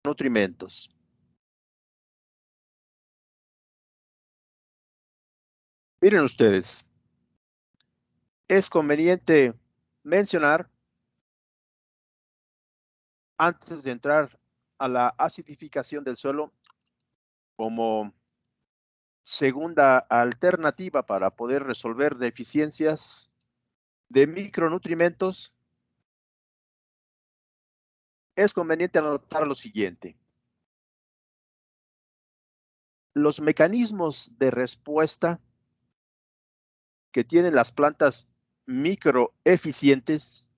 nutrimentos. Miren ustedes, es conveniente mencionar, antes de entrar a la acidificación del suelo, como segunda alternativa para poder resolver deficiencias de micronutrimentos, es conveniente anotar lo siguiente. Los mecanismos de respuesta que tienen las plantas microeficientes,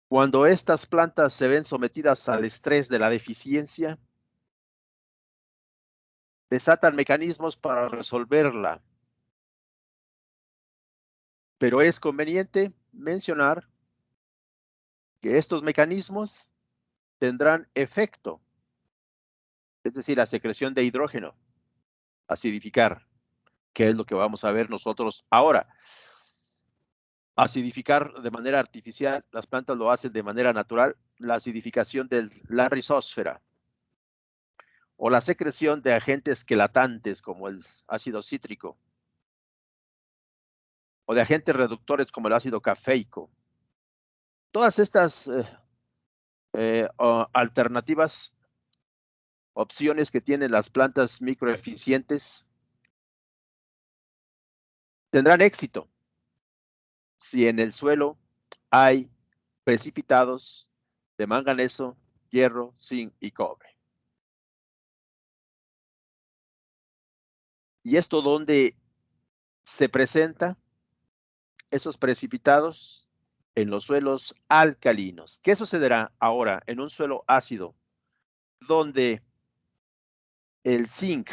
cuando estas plantas se ven sometidas al estrés de la deficiencia, desatan mecanismos para resolverla. Pero es conveniente mencionar que estos mecanismos tendrán efecto, es decir, la secreción de hidrógeno, acidificar, que es lo que vamos a ver nosotros ahora. Acidificar de manera artificial, las plantas lo hacen de manera natural, la acidificación de la rizósfera, o la secreción de agentes quelatantes como el ácido cítrico, o de agentes reductores como el ácido cafeico. Todas estas alternativas, opciones que tienen las plantas microeficientes, tendrán éxito si en el suelo hay precipitados de manganeso, hierro, zinc y cobre. ¿Y esto dónde se presenta? Esos precipitados en los suelos alcalinos. ¿Qué sucederá ahora en un suelo ácido donde el zinc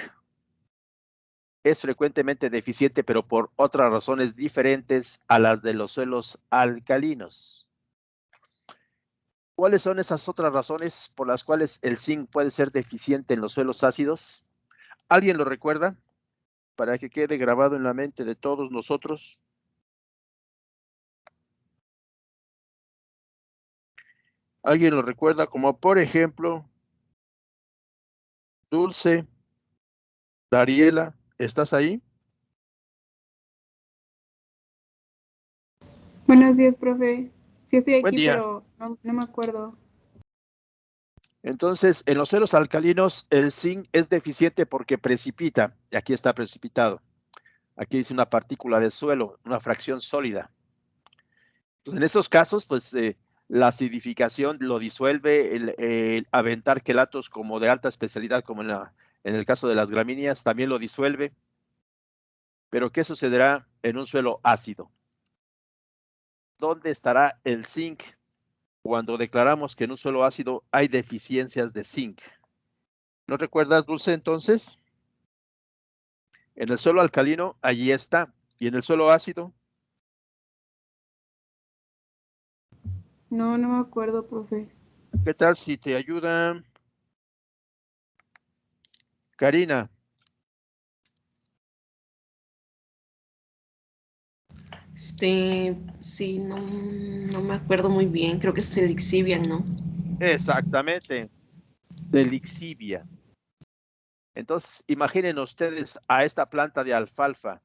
es frecuentemente deficiente, pero por otras razones diferentes a las de los suelos alcalinos? ¿Cuáles son esas otras razones por las cuales el zinc puede ser deficiente en los suelos ácidos? ¿Alguien lo recuerda? Para que quede grabado en la mente de todos nosotros. ¿Alguien lo recuerda? Como por ejemplo, Dulce, Dariela, ¿estás ahí? Buenos días, profe. Sí estoy Buen aquí, día. pero no me acuerdo. Entonces, en los suelos alcalinos, el zinc es deficiente porque precipita, y aquí está precipitado. Aquí dice una partícula de suelo, una fracción sólida. Entonces, en estos casos, pues la acidificación lo disuelve, el aventar quelatos como de alta especialidad, como en el caso de las gramíneas, también lo disuelve. Pero, ¿qué sucederá en un suelo ácido? ¿Dónde estará el zinc cuando declaramos que en un suelo ácido hay deficiencias de zinc? ¿No recuerdas, Dulce, entonces? En el suelo alcalino, allí está. ¿Y en el suelo ácido? No me acuerdo, profe. ¿Qué tal si te ayuda Karina? Sí, no me acuerdo muy bien, creo que es el Lixivian, ¿no? Exactamente, de Lixivia. Entonces, imaginen ustedes a esta planta de alfalfa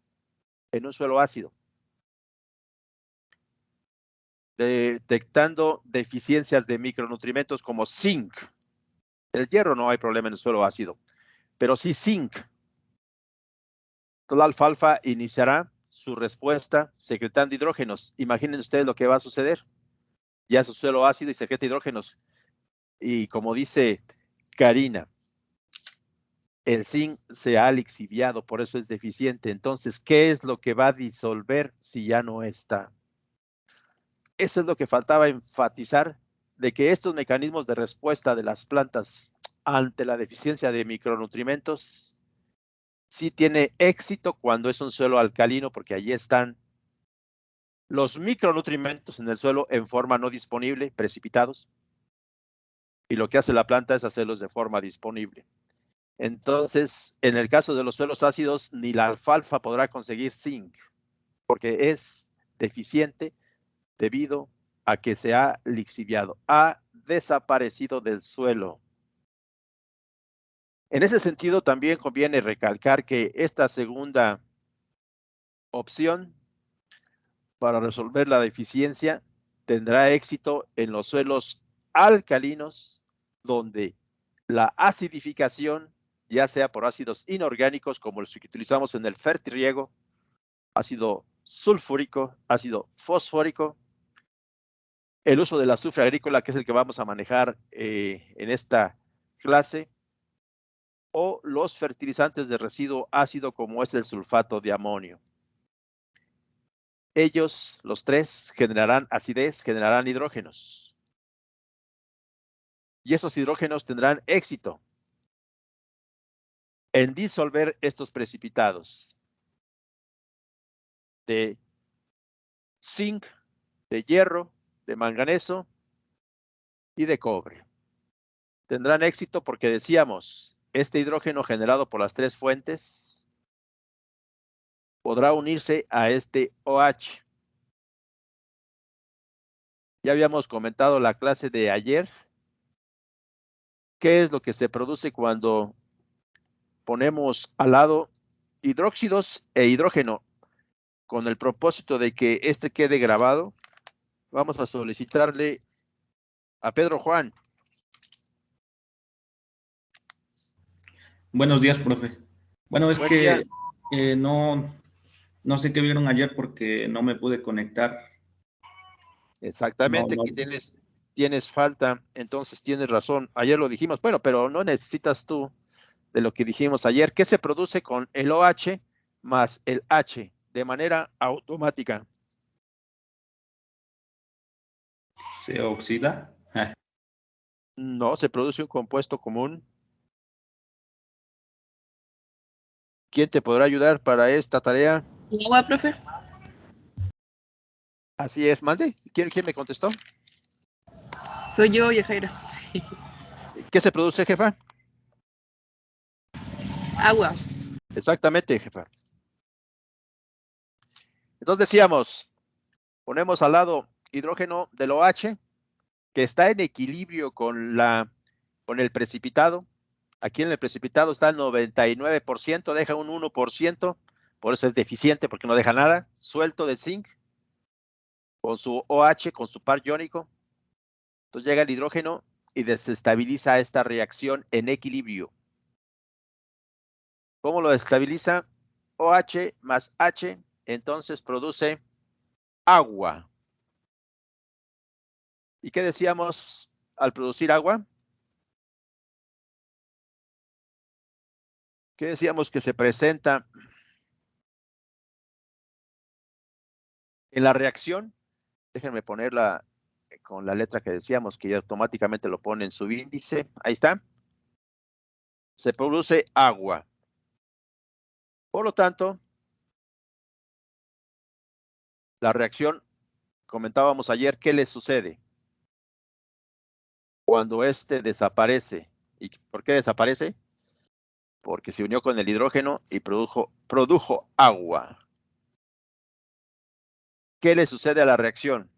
en un suelo ácido, detectando deficiencias de micronutrientes como zinc. El hierro no hay problema en el suelo ácido, pero sí zinc. La alfalfa iniciará su respuesta secretando hidrógenos. Imaginen ustedes lo que va a suceder. Ya es un suelo ácido y secreta hidrógenos. Y como dice Karina, el zinc se ha lixiviado, por eso es deficiente. Entonces, ¿qué es lo que va a disolver si ya no está? Eso es lo que faltaba enfatizar, de que estos mecanismos de respuesta de las plantas ante la deficiencia de micronutrientes sí tiene éxito cuando es un suelo alcalino, porque allí están los micronutrientes en el suelo en forma no disponible, precipitados, y lo que hace la planta es hacerlos de forma disponible. Entonces, en el caso de los suelos ácidos, ni la alfalfa podrá conseguir zinc, porque es deficiente debido a que se ha lixiviado, ha desaparecido del suelo. En ese sentido, también conviene recalcar que esta segunda opción para resolver la deficiencia tendrá éxito en los suelos alcalinos, donde la acidificación, ya sea por ácidos inorgánicos como los que utilizamos en el fertirriego, ácido sulfúrico, ácido fosfórico, el uso del azufre agrícola, que es el que vamos a manejar en esta clase, o los fertilizantes de residuo ácido como es el sulfato de amonio. Ellos, los tres, generarán acidez, generarán hidrógenos. Y esos hidrógenos tendrán éxito en disolver estos precipitados de zinc, de hierro, de manganeso y de cobre. Tendrán éxito porque decíamos, este hidrógeno generado por las tres fuentes podrá unirse a este OH. Ya habíamos comentado la clase de ayer. ¿Qué es lo que se produce cuando ponemos al lado hidróxidos e hidrógeno? Con el propósito de que este quede grabado, vamos a solicitarle a Pedro Juan. Buenos días, profe. Bueno, es Buen que día. no sé qué vieron ayer porque no me pude conectar. Exactamente, No. aquí tienes falta, entonces tienes razón. Ayer lo dijimos, bueno, pero no necesitas tú de lo que dijimos ayer. ¿Qué se produce con el OH más el H de manera automática? ¿Se oxida? No, se produce un compuesto común. ¿Quién te podrá ayudar para esta tarea? ¿El agua, profe? Así es, mande. ¿Quién me contestó? Soy yo, Yajaira. ¿Qué se produce, jefa? Agua. Exactamente, jefa. Entonces decíamos, ponemos al lado hidrógeno del OH, que está en equilibrio con el precipitado. Aquí en el precipitado está el 99%, deja un 1%, por eso es deficiente, porque no deja nada, suelto de zinc, con su OH, con su par iónico. Entonces llega el hidrógeno y desestabiliza esta reacción en equilibrio. ¿Cómo lo desestabiliza? OH más H, entonces produce agua. ¿Y qué decíamos al producir agua? ¿Qué decíamos que se presenta en la reacción? Déjenme ponerla con la letra que decíamos, que ya automáticamente lo pone en su índice. Ahí está. Se produce agua. Por lo tanto, la reacción, comentábamos ayer, ¿qué le sucede? Cuando este desaparece. ¿Y por qué desaparece? Porque se unió con el hidrógeno y produjo agua. ¿Qué le sucede a la reacción?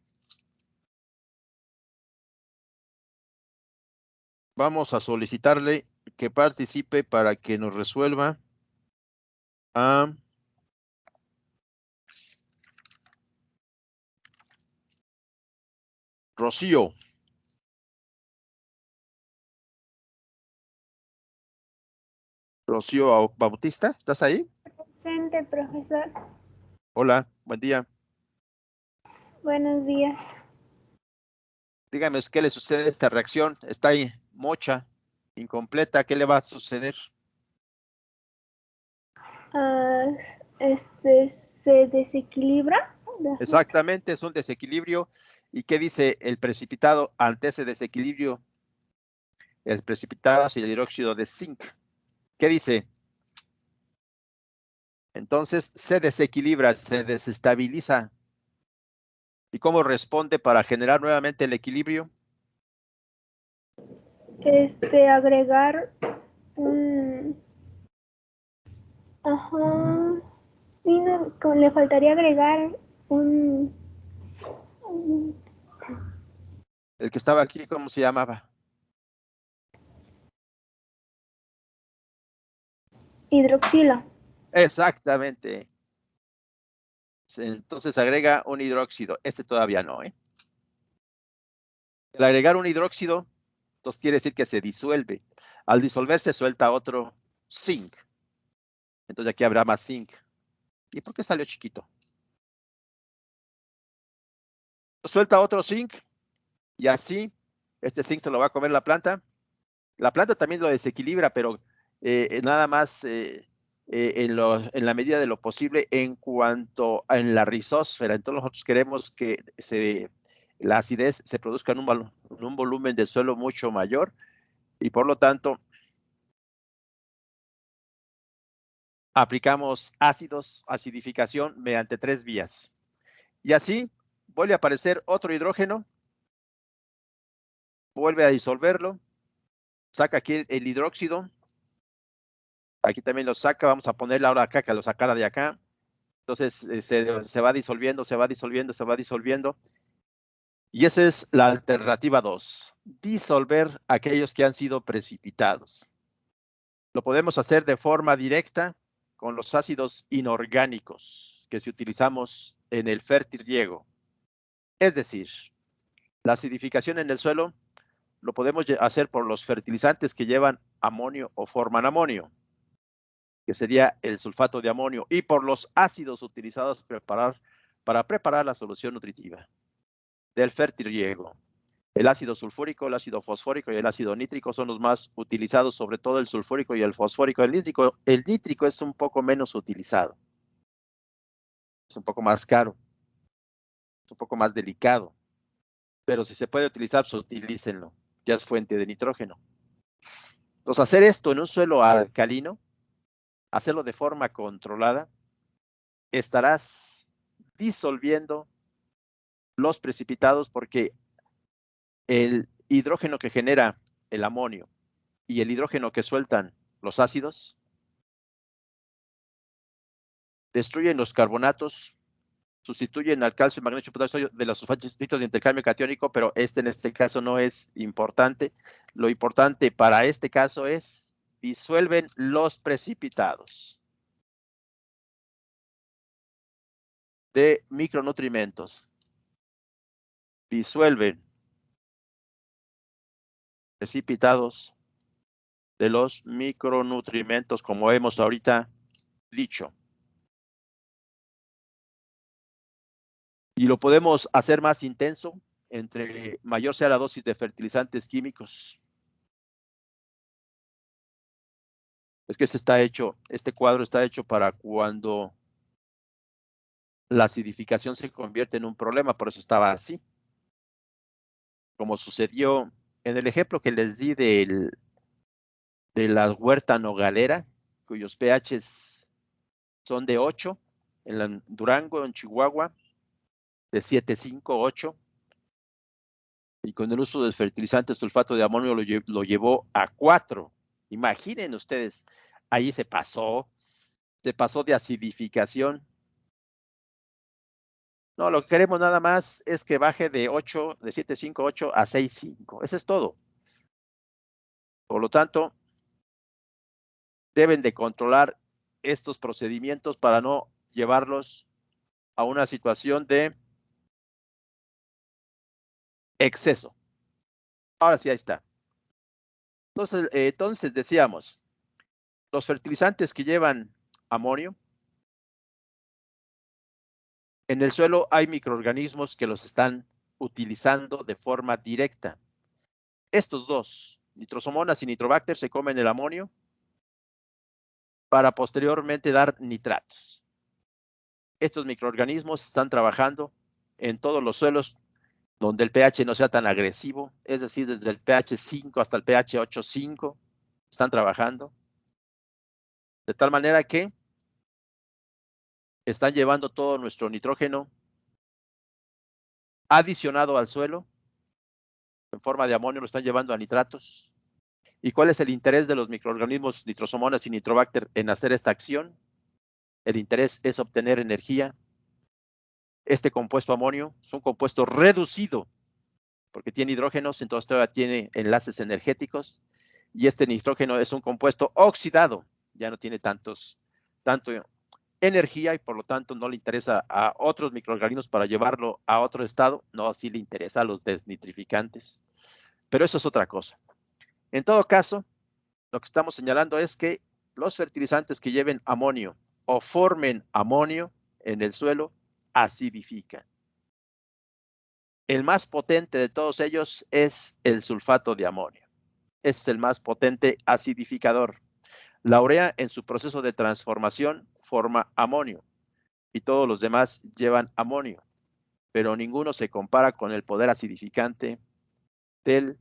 Vamos a solicitarle que participe para que nos resuelva a Rocío. Rocío Bautista, ¿estás ahí? Presente, profesor. Hola, buen día. Buenos días. Dígame, ¿qué le sucede a esta reacción? Está ahí mocha, incompleta, ¿qué le va a suceder? Se desequilibra. Exactamente, es un desequilibrio. ¿Y qué dice el precipitado ante ese desequilibrio? El precipitado es el hidróxido de zinc. ¿Qué dice? Entonces se desequilibra, se desestabiliza. ¿Y cómo responde para generar nuevamente el equilibrio? Agregar un... Ajá. Sí, no, le faltaría agregar un... El que estaba aquí, ¿cómo se llamaba? Hidroxilo. Exactamente. Entonces agrega un hidróxido. Este todavía no, ¿eh? Al agregar un hidróxido, entonces quiere decir que se disuelve. Al disolverse suelta otro zinc. Entonces aquí habrá más zinc. ¿Y por qué salió chiquito? Suelta otro zinc y así este zinc se lo va a comer la planta. La planta también lo desequilibra, pero nada más en la medida de lo posible en cuanto a en la rizósfera. Entonces nosotros queremos que la acidez se produzca en un volumen de suelo mucho mayor y por lo tanto aplicamos ácidos, acidificación mediante 3 vías. Y así vuelve a aparecer otro hidrógeno, vuelve a disolverlo, saca aquí el hidróxido, aquí también lo saca, vamos a ponerle ahora acá, que lo sacara de acá. Entonces se va disolviendo, se va disolviendo, se va disolviendo. Y esa es la alternativa 2, disolver aquellos que han sido precipitados. Lo podemos hacer de forma directa con los ácidos inorgánicos que si utilizamos en el fértil riego. Es decir, la acidificación en el suelo lo podemos hacer por los fertilizantes que llevan amonio o forman amonio, que sería el sulfato de amonio, y por los ácidos utilizados para preparar la solución nutritiva del fértil riego. El ácido sulfúrico, el ácido fosfórico y el ácido nítrico son los más utilizados, sobre todo el sulfúrico y el fosfórico. El nítrico es un poco menos utilizado. Es un poco más caro. Es un poco más delicado. Pero si se puede utilizar, pues utilícenlo. Ya es fuente de nitrógeno. Entonces, hacer esto en un suelo alcalino, hacerlo de forma controlada, estarás disolviendo los precipitados porque el hidrógeno que genera el amonio y el hidrógeno que sueltan los ácidos destruyen los carbonatos, sustituyen al calcio, magnesio, potasio de los sulfatos de intercambio catiónico, pero en este caso no es importante. Lo importante para este caso es disuelven los precipitados de micronutrimentos. Disuelven precipitados de los micronutrimentos, como hemos ahorita dicho. Y lo podemos hacer más intenso entre mayor sea la dosis de fertilizantes químicos. Es que este cuadro está hecho para cuando la acidificación se convierte en un problema, por eso estaba así. Como sucedió en el ejemplo que les di de la huerta nogalera, cuyos pHs son de 8, en Durango, en Chihuahua, de 7,5, 8, y con el uso del fertilizante sulfato de amonio lo llevó a 4. Imaginen ustedes, ahí se pasó de acidificación. No, lo que queremos nada más es que baje de 7,5, 8 a 6,5. Eso es todo. Por lo tanto, deben de controlar estos procedimientos para no llevarlos a una situación de exceso. Ahora sí, ahí está. Entonces decíamos, los fertilizantes que llevan amonio, en el suelo hay microorganismos que los están utilizando de forma directa. Estos dos, nitrosomonas y nitrobacter, se comen el amonio para posteriormente dar nitratos. Estos microorganismos están trabajando en todos los suelos donde el pH no sea tan agresivo, es decir, desde el pH 5 hasta el pH 8,5, están trabajando. De tal manera que están llevando todo nuestro nitrógeno adicionado al suelo, en forma de amonio, lo están llevando a nitratos. ¿Y cuál es el interés de los microorganismos nitrosomonas y nitrobacter en hacer esta acción? El interés es obtener energía. Este compuesto amonio es un compuesto reducido porque tiene hidrógenos, entonces todavía tiene enlaces energéticos, y este nitrógeno es un compuesto oxidado, ya no tiene tanto energía y por lo tanto no le interesa a otros microorganismos para llevarlo a otro estado, no, sí le interesa a los desnitrificantes, pero eso es otra cosa. En todo caso, lo que estamos señalando es que los fertilizantes que lleven amonio o formen amonio en el suelo acidifican. El más potente de todos ellos es el sulfato de amonio. Es el más potente acidificador. La urea en su proceso de transformación forma amonio y todos los demás llevan amonio, pero ninguno se compara con el poder acidificante del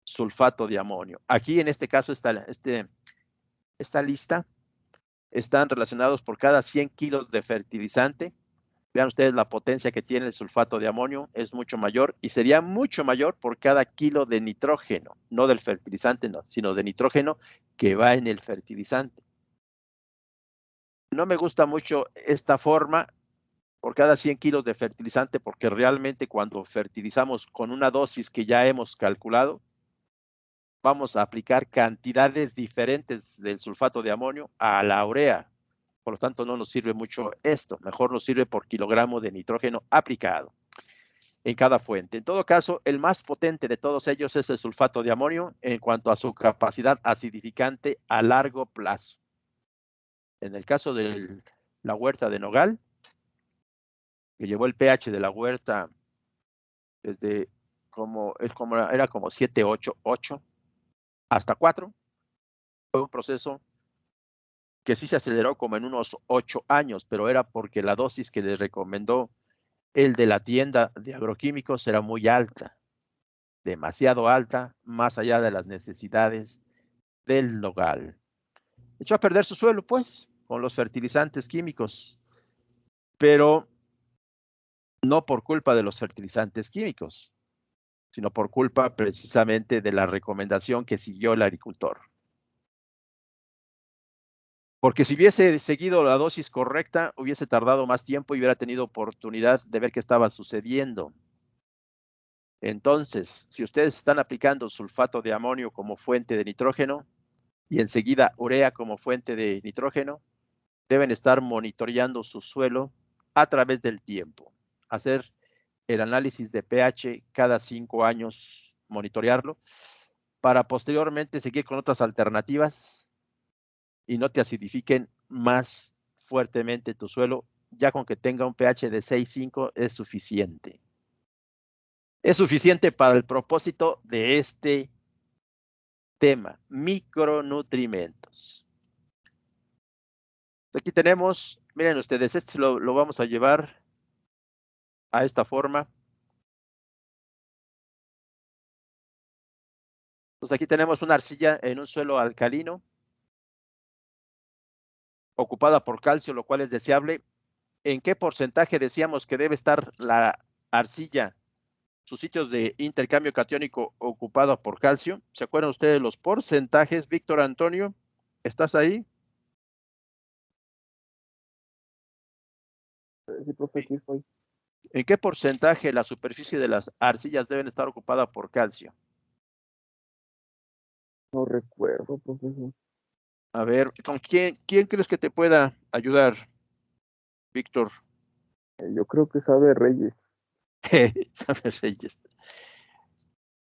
sulfato de amonio. Aquí en este caso esta lista están relacionados por cada 100 kilos de fertilizante. Vean ustedes la potencia que tiene el sulfato de amonio, es mucho mayor y sería mucho mayor por cada kilo de nitrógeno, no del fertilizante, no, sino de nitrógeno que va en el fertilizante. No me gusta mucho esta forma por cada 100 kilos de fertilizante porque realmente cuando fertilizamos con una dosis que ya hemos calculado, vamos a aplicar cantidades diferentes del sulfato de amonio a la urea. Por lo tanto, no nos sirve mucho esto. Mejor nos sirve por kilogramo de nitrógeno aplicado en cada fuente. En todo caso, el más potente de todos ellos es el sulfato de amonio en cuanto a su capacidad acidificante a largo plazo. En el caso de la huerta de nogal, que llevó el pH de la huerta desde era como 7, 8 hasta 4, fue un proceso que sí se aceleró como en unos 8 años, pero era porque la dosis que les recomendó el de la tienda de agroquímicos era muy alta, demasiado alta, más allá de las necesidades del nogal. Echó a perder su suelo, pues, con los fertilizantes químicos, pero no por culpa de los fertilizantes químicos, sino por culpa precisamente de la recomendación que siguió el agricultor. Porque si hubiese seguido la dosis correcta, hubiese tardado más tiempo y hubiera tenido oportunidad de ver qué estaba sucediendo. Entonces, si ustedes están aplicando sulfato de amonio como fuente de nitrógeno y enseguida urea como fuente de nitrógeno, deben estar monitoreando su suelo a través del tiempo. Hacer el análisis de pH cada 5 años, monitorearlo, para posteriormente seguir con otras alternativas y no te acidifiquen más fuertemente tu suelo. Ya con que tenga un pH de 6,5 es suficiente. Es suficiente para el propósito de este tema, micronutrimentos. Aquí tenemos, miren ustedes, este lo vamos a llevar a esta forma. Pues aquí tenemos una arcilla en un suelo alcalino, ocupada por calcio, lo cual es deseable. ¿En qué porcentaje decíamos que debe estar la arcilla, sus sitios de intercambio catiónico ocupado por calcio? ¿Se acuerdan ustedes los porcentajes? Víctor Antonio, ¿estás ahí? Sí, profe, aquí estoy. ¿En qué porcentaje la superficie de las arcillas deben estar ocupada por calcio? No recuerdo, profesor. A ver, ¿con quién crees que te pueda ayudar, Víctor? Yo creo que sabe Reyes. ¿Sabe Reyes?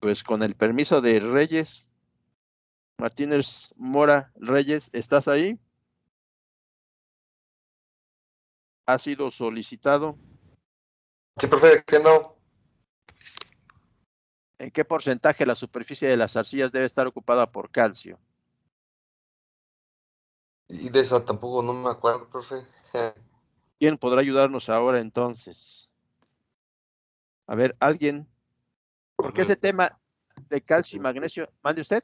Pues con el permiso de Reyes, Martínez Mora Reyes, ¿estás ahí? ¿Ha sido solicitado? Sí, profe, ¿qué no? ¿En qué porcentaje la superficie de las arcillas debe estar ocupada por calcio? Y de esa tampoco no me acuerdo, profe. ¿Quién podrá ayudarnos ahora entonces? A ver, alguien, porque ese tema de calcio y magnesio, ¿mande usted?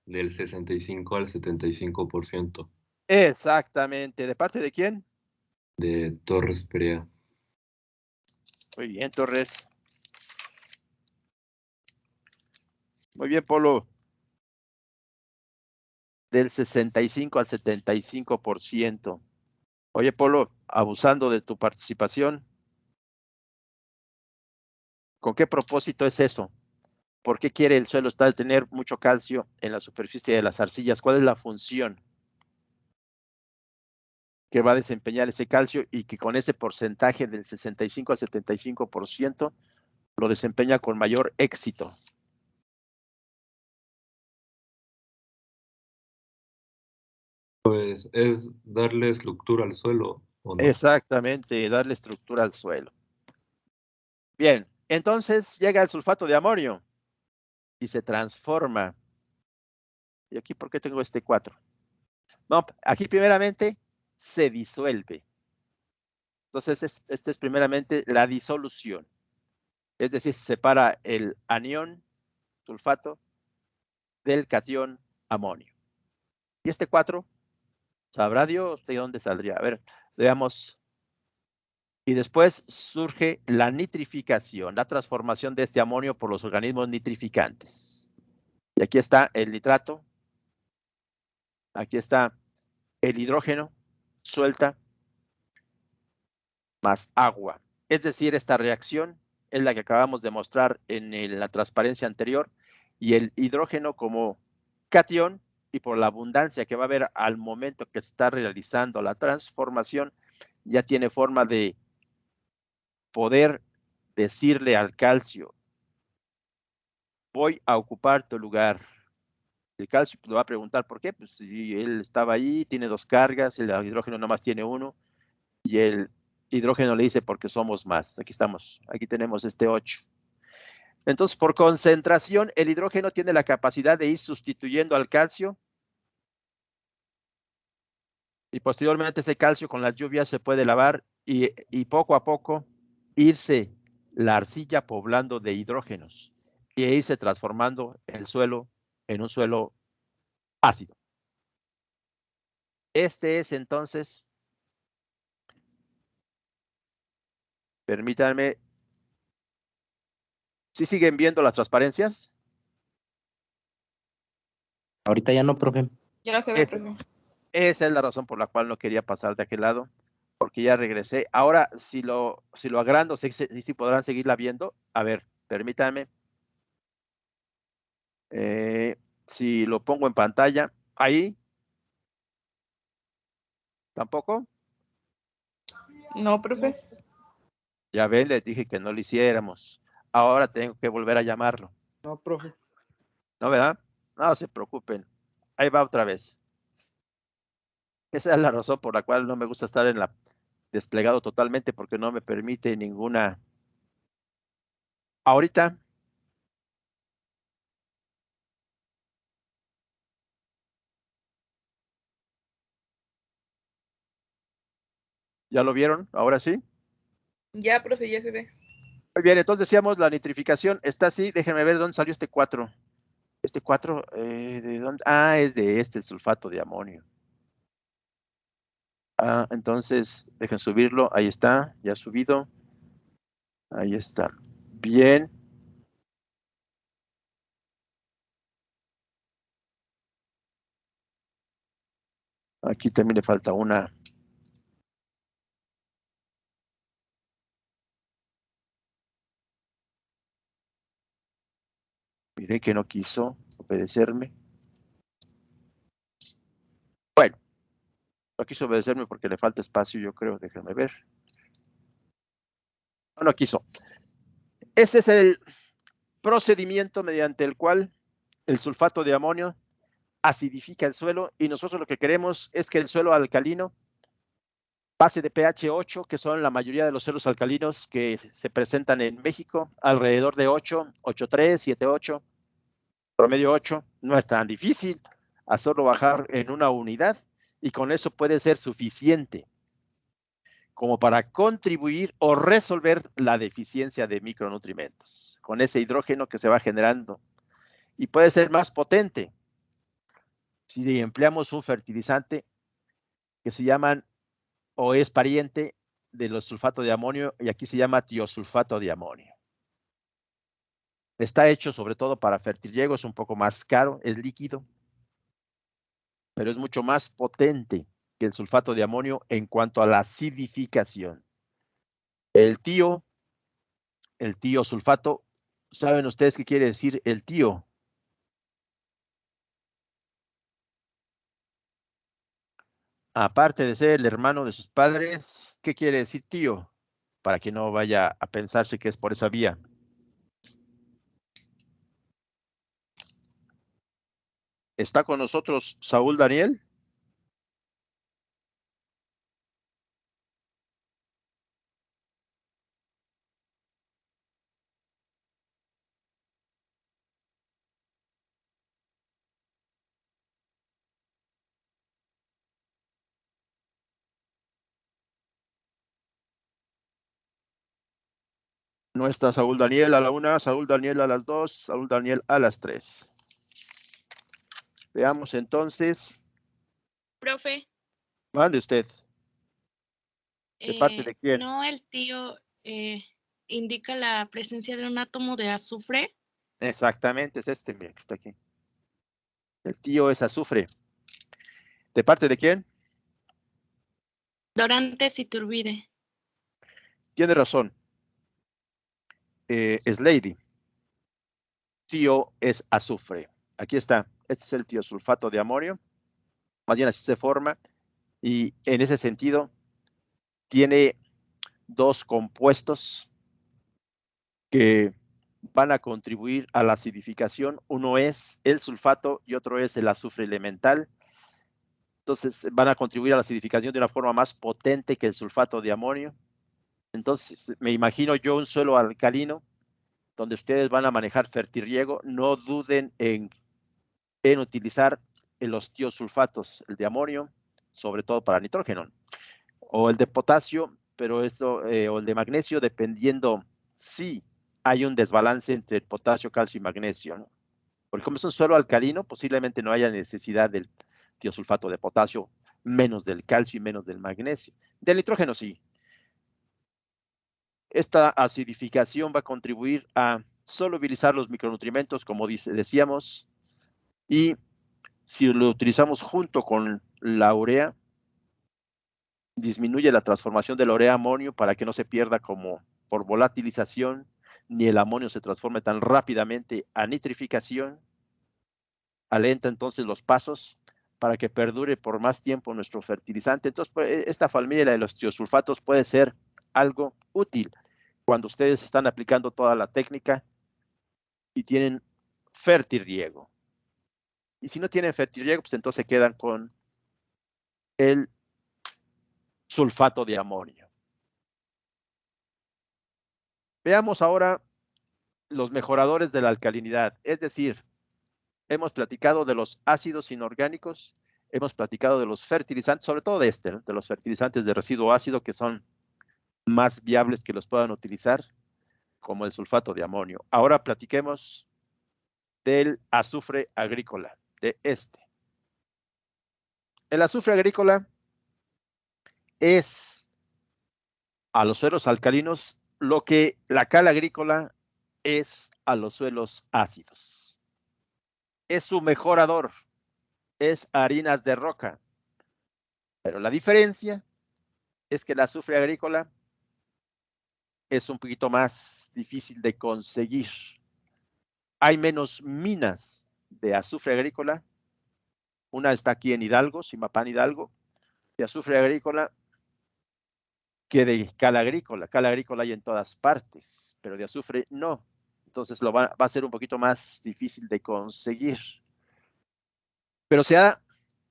Del 65 al 75%. Exactamente. ¿De parte de quién? De Torres Perea. Muy bien, Torres. Muy bien, Polo. Del 65 al 75%. Oye, Polo, abusando de tu participación, ¿Con qué propósito es eso? ¿Por qué quiere el suelo tener mucho calcio en la superficie de las arcillas? ¿Cuál es la función que va a desempeñar ese calcio y que con ese porcentaje del 65 al 75% lo desempeña con mayor éxito? Pues es darle estructura al suelo, ¿o no? Exactamente, darle estructura al suelo. Bien, entonces llega el sulfato de amonio y se transforma. ¿Y aquí por qué tengo este 4? No, aquí primeramente se disuelve. Entonces, esta es primeramente la disolución. Es decir, se separa el anión sulfato del catión amonio. Y este 4, ¿sabrá Dios de dónde saldría? A ver, veamos. Y después surge la nitrificación, la transformación de este amonio por los organismos nitrificantes. Y aquí está el nitrato. Aquí está el hidrógeno, suelta, más agua. Es decir, esta reacción es la que acabamos de mostrar en la transparencia anterior, y el hidrógeno como catión, y por la abundancia que va a haber al momento que se está realizando la transformación, ya tiene forma de poder decirle al calcio: voy a ocupar tu lugar. El calcio le va a preguntar por qué, pues si él estaba ahí, tiene 2 cargas, el hidrógeno nomás tiene 1, y el hidrógeno le dice porque somos más. Aquí estamos, aquí tenemos este 8. Entonces, por concentración, el hidrógeno tiene la capacidad de ir sustituyendo al calcio, y posteriormente ese calcio con las lluvias se puede lavar y poco a poco irse la arcilla poblando de hidrógenos y irse transformando el suelo en un suelo ácido. Este es entonces, permítanme, ¿sí siguen viendo las transparencias? Ahorita ya no, profe. Ya no se ve, profe. Esa es la razón por la cual no quería pasar de aquel lado, porque ya regresé. Ahora, si lo agrando, sí podrán seguirla viendo. A ver, permítanme. Si lo pongo en pantalla, ahí. ¿Tampoco? No, profe. Ya ven, les dije que no lo hiciéramos. Ahora tengo que volver a llamarlo. No, profe. ¿No, verdad? No se preocupen. Ahí va otra vez. Esa es la razón por la cual no me gusta estar en la desplegado totalmente, porque no me permite ninguna. Ahorita. ¿Ya lo vieron? ¿Ahora sí? Ya, profe, ya se ve. Muy bien, entonces decíamos la nitrificación está así. Déjenme ver dónde salió este 4. Este 4, ¿de dónde? Ah, es de este, el sulfato de amonio. Ah, entonces, dejen subirlo. Ahí está, ya subido. Ahí está. Bien. Aquí también le falta una. Miré que no quiso obedecerme. Bueno, no quiso obedecerme porque le falta espacio, yo creo. Déjenme ver. No quiso. Este es el procedimiento mediante el cual el sulfato de amonio acidifica el suelo, y nosotros lo que queremos es que el suelo alcalino pase de pH 8, que son la mayoría de los suelos alcalinos que se presentan en México, alrededor de 8, 8.3, 7.8, promedio 8. No es tan difícil hacerlo bajar en una unidad, y con eso puede ser suficiente como para contribuir o resolver la deficiencia de micronutrientes con ese hidrógeno que se va generando. Y puede ser más potente si empleamos un fertilizante que se llaman, o es pariente de los sulfatos de amonio, y aquí se llama tiosulfato de amonio. Está hecho sobre todo para fertiliego, es un poco más caro, es líquido, pero es mucho más potente que el sulfato de amonio en cuanto a la acidificación. El tío el tiosulfato. ¿Saben ustedes qué quiere decir el tío? Aparte de ser el hermano de sus padres, ¿qué quiere decir tío? Para que no vaya a pensarse que es por esa vía. ¿Está con nosotros Saúl Daniel? No está Saúl Daniel a la 1, Saúl Daniel a las 2, Saúl Daniel a las 3. Veamos entonces. Profe. Mande usted. ¿De parte de quién? ¿No el tío indica la presencia de un átomo de azufre? Exactamente, es este, mira, que está aquí. El tío es azufre. ¿De parte de quién? Dorantes Iturbide. Tiene razón. Es Lady. Tío es azufre. Aquí está. Este es el tiosulfato de amonio. Más bien así se forma. Y en ese sentido, tiene dos compuestos que van a contribuir a la acidificación. Uno es el sulfato y otro es el azufre elemental. Entonces van a contribuir a la acidificación de una forma más potente que el sulfato de amonio. Entonces me imagino yo un suelo alcalino donde ustedes van a manejar fertirriego. No duden en utilizar los tiosulfatos, el de amonio, sobre todo para nitrógeno, o el de potasio, pero esto, o el de magnesio, dependiendo si hay un desbalance entre el potasio, calcio y magnesio, ¿no? Porque como es un suelo alcalino, posiblemente no haya necesidad del tiosulfato de potasio, menos del calcio y menos del magnesio. Del nitrógeno sí. Esta acidificación va a contribuir a solubilizar los micronutrientes, como decíamos, y si lo utilizamos junto con la urea, disminuye la transformación de la urea a amonio para que no se pierda como por volatilización, ni el amonio se transforme tan rápidamente a nitrificación. Alenta entonces los pasos para que perdure por más tiempo nuestro fertilizante. Entonces, esta familia de los tiosulfatos puede ser algo útil cuando ustedes están aplicando toda la técnica y tienen fertirriego. Y si no tienen fertirriego, pues entonces se quedan con el sulfato de amonio. Veamos ahora los mejoradores de la alcalinidad, es decir, hemos platicado de los ácidos inorgánicos, hemos platicado de los fertilizantes, sobre todo de este, ¿no? De los fertilizantes de residuo ácido que son más viables que los puedan utilizar, como el sulfato de amonio. Ahora platiquemos del azufre agrícola, de este. El azufre agrícola es a los suelos alcalinos lo que la cal agrícola es a los suelos ácidos. Es su mejorador, es harinas de roca. Pero la diferencia es que el azufre agrícola es un poquito más difícil de conseguir. Hay menos minas de azufre agrícola. Una está aquí en Hidalgo, Zimapán Hidalgo, de azufre agrícola, que de cal agrícola. Cal agrícola hay en todas partes, pero de azufre no. Entonces va a ser un poquito más difícil de conseguir. Pero se ha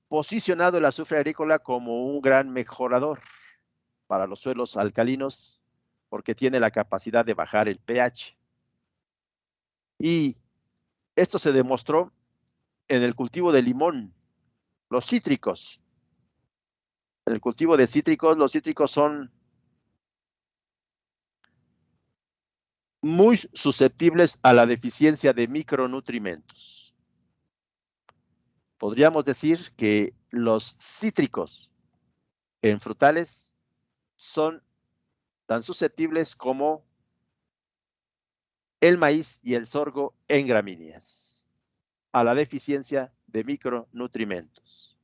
posicionado el azufre agrícola como un gran mejorador para los suelos alcalinos porque tiene la capacidad de bajar el pH. Y esto se demostró en el cultivo de limón, los cítricos. En el cultivo de cítricos, los cítricos son muy susceptibles a la deficiencia de micronutrientes. Podríamos decir que los cítricos en frutales son tan susceptibles como el maíz y el sorgo en gramíneas a la deficiencia de micronutrientes.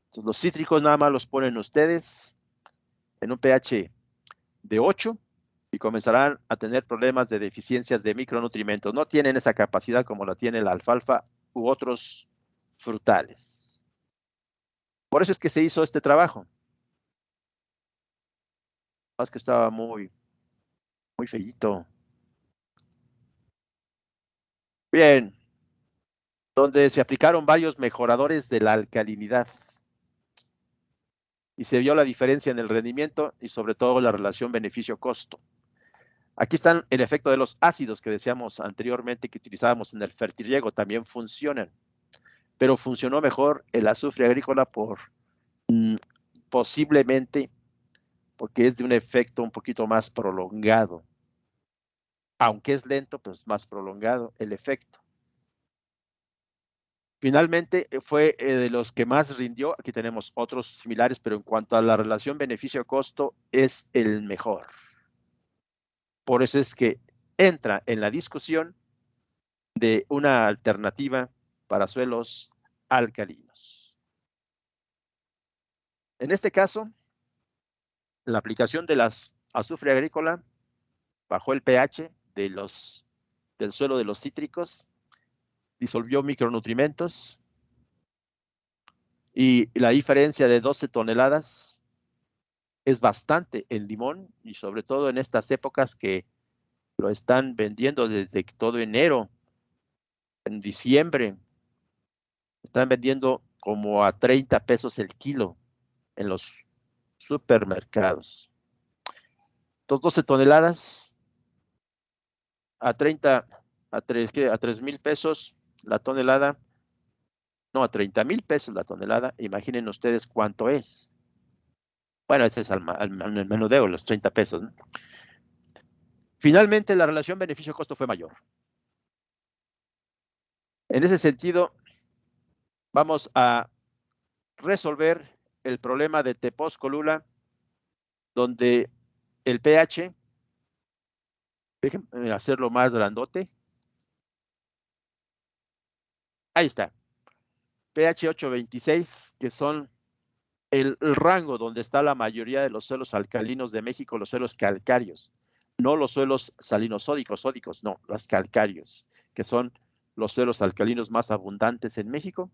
Entonces, los cítricos nada más los ponen ustedes en un pH de 8 y comenzarán a tener problemas de deficiencias de micronutrientes. No tienen esa capacidad como la tiene la alfalfa u otros frutales. Por eso es que se hizo este trabajo. Más que estaba muy feíto. Bien. Donde se aplicaron varios mejoradores de la alcalinidad. Y se vio la diferencia en el rendimiento y sobre todo la relación beneficio-costo. Aquí están el efecto de los ácidos que decíamos anteriormente que utilizábamos en el fertirriego. También funcionan. Pero funcionó mejor el azufre agrícola posiblemente porque es de un efecto un poquito más prolongado. Aunque es lento, pues más prolongado el efecto. Finalmente fue de los que más rindió. Aquí tenemos otros similares, pero en cuanto a la relación beneficio-costo es el mejor. Por eso es que entra en la discusión de una alternativa para suelos alcalinos. En este caso, la aplicación de las azufre agrícola bajó el pH del suelo de los cítricos, disolvió micronutrientes y la diferencia de 12 toneladas es bastante en limón y sobre todo en estas épocas que lo están vendiendo desde todo enero, en diciembre, están vendiendo como a 30 pesos el kilo en los supermercados. Entonces 12 toneladas a 3,000 pesos la tonelada, no, a 30,000 pesos la tonelada, imaginen ustedes cuánto es. Bueno, ese es al menudeo, los 30 pesos, ¿no? Finalmente, la relación beneficio-costo fue mayor. En ese sentido, vamos a resolver el problema de Tepozcolula, donde el pH, déjenme hacerlo más grandote. Ahí está. pH 8.26, que son el rango donde está la mayoría de los suelos alcalinos de México, los suelos calcáreos. No los suelos sódicos, no, los calcáreos, que son los suelos alcalinos más abundantes en México.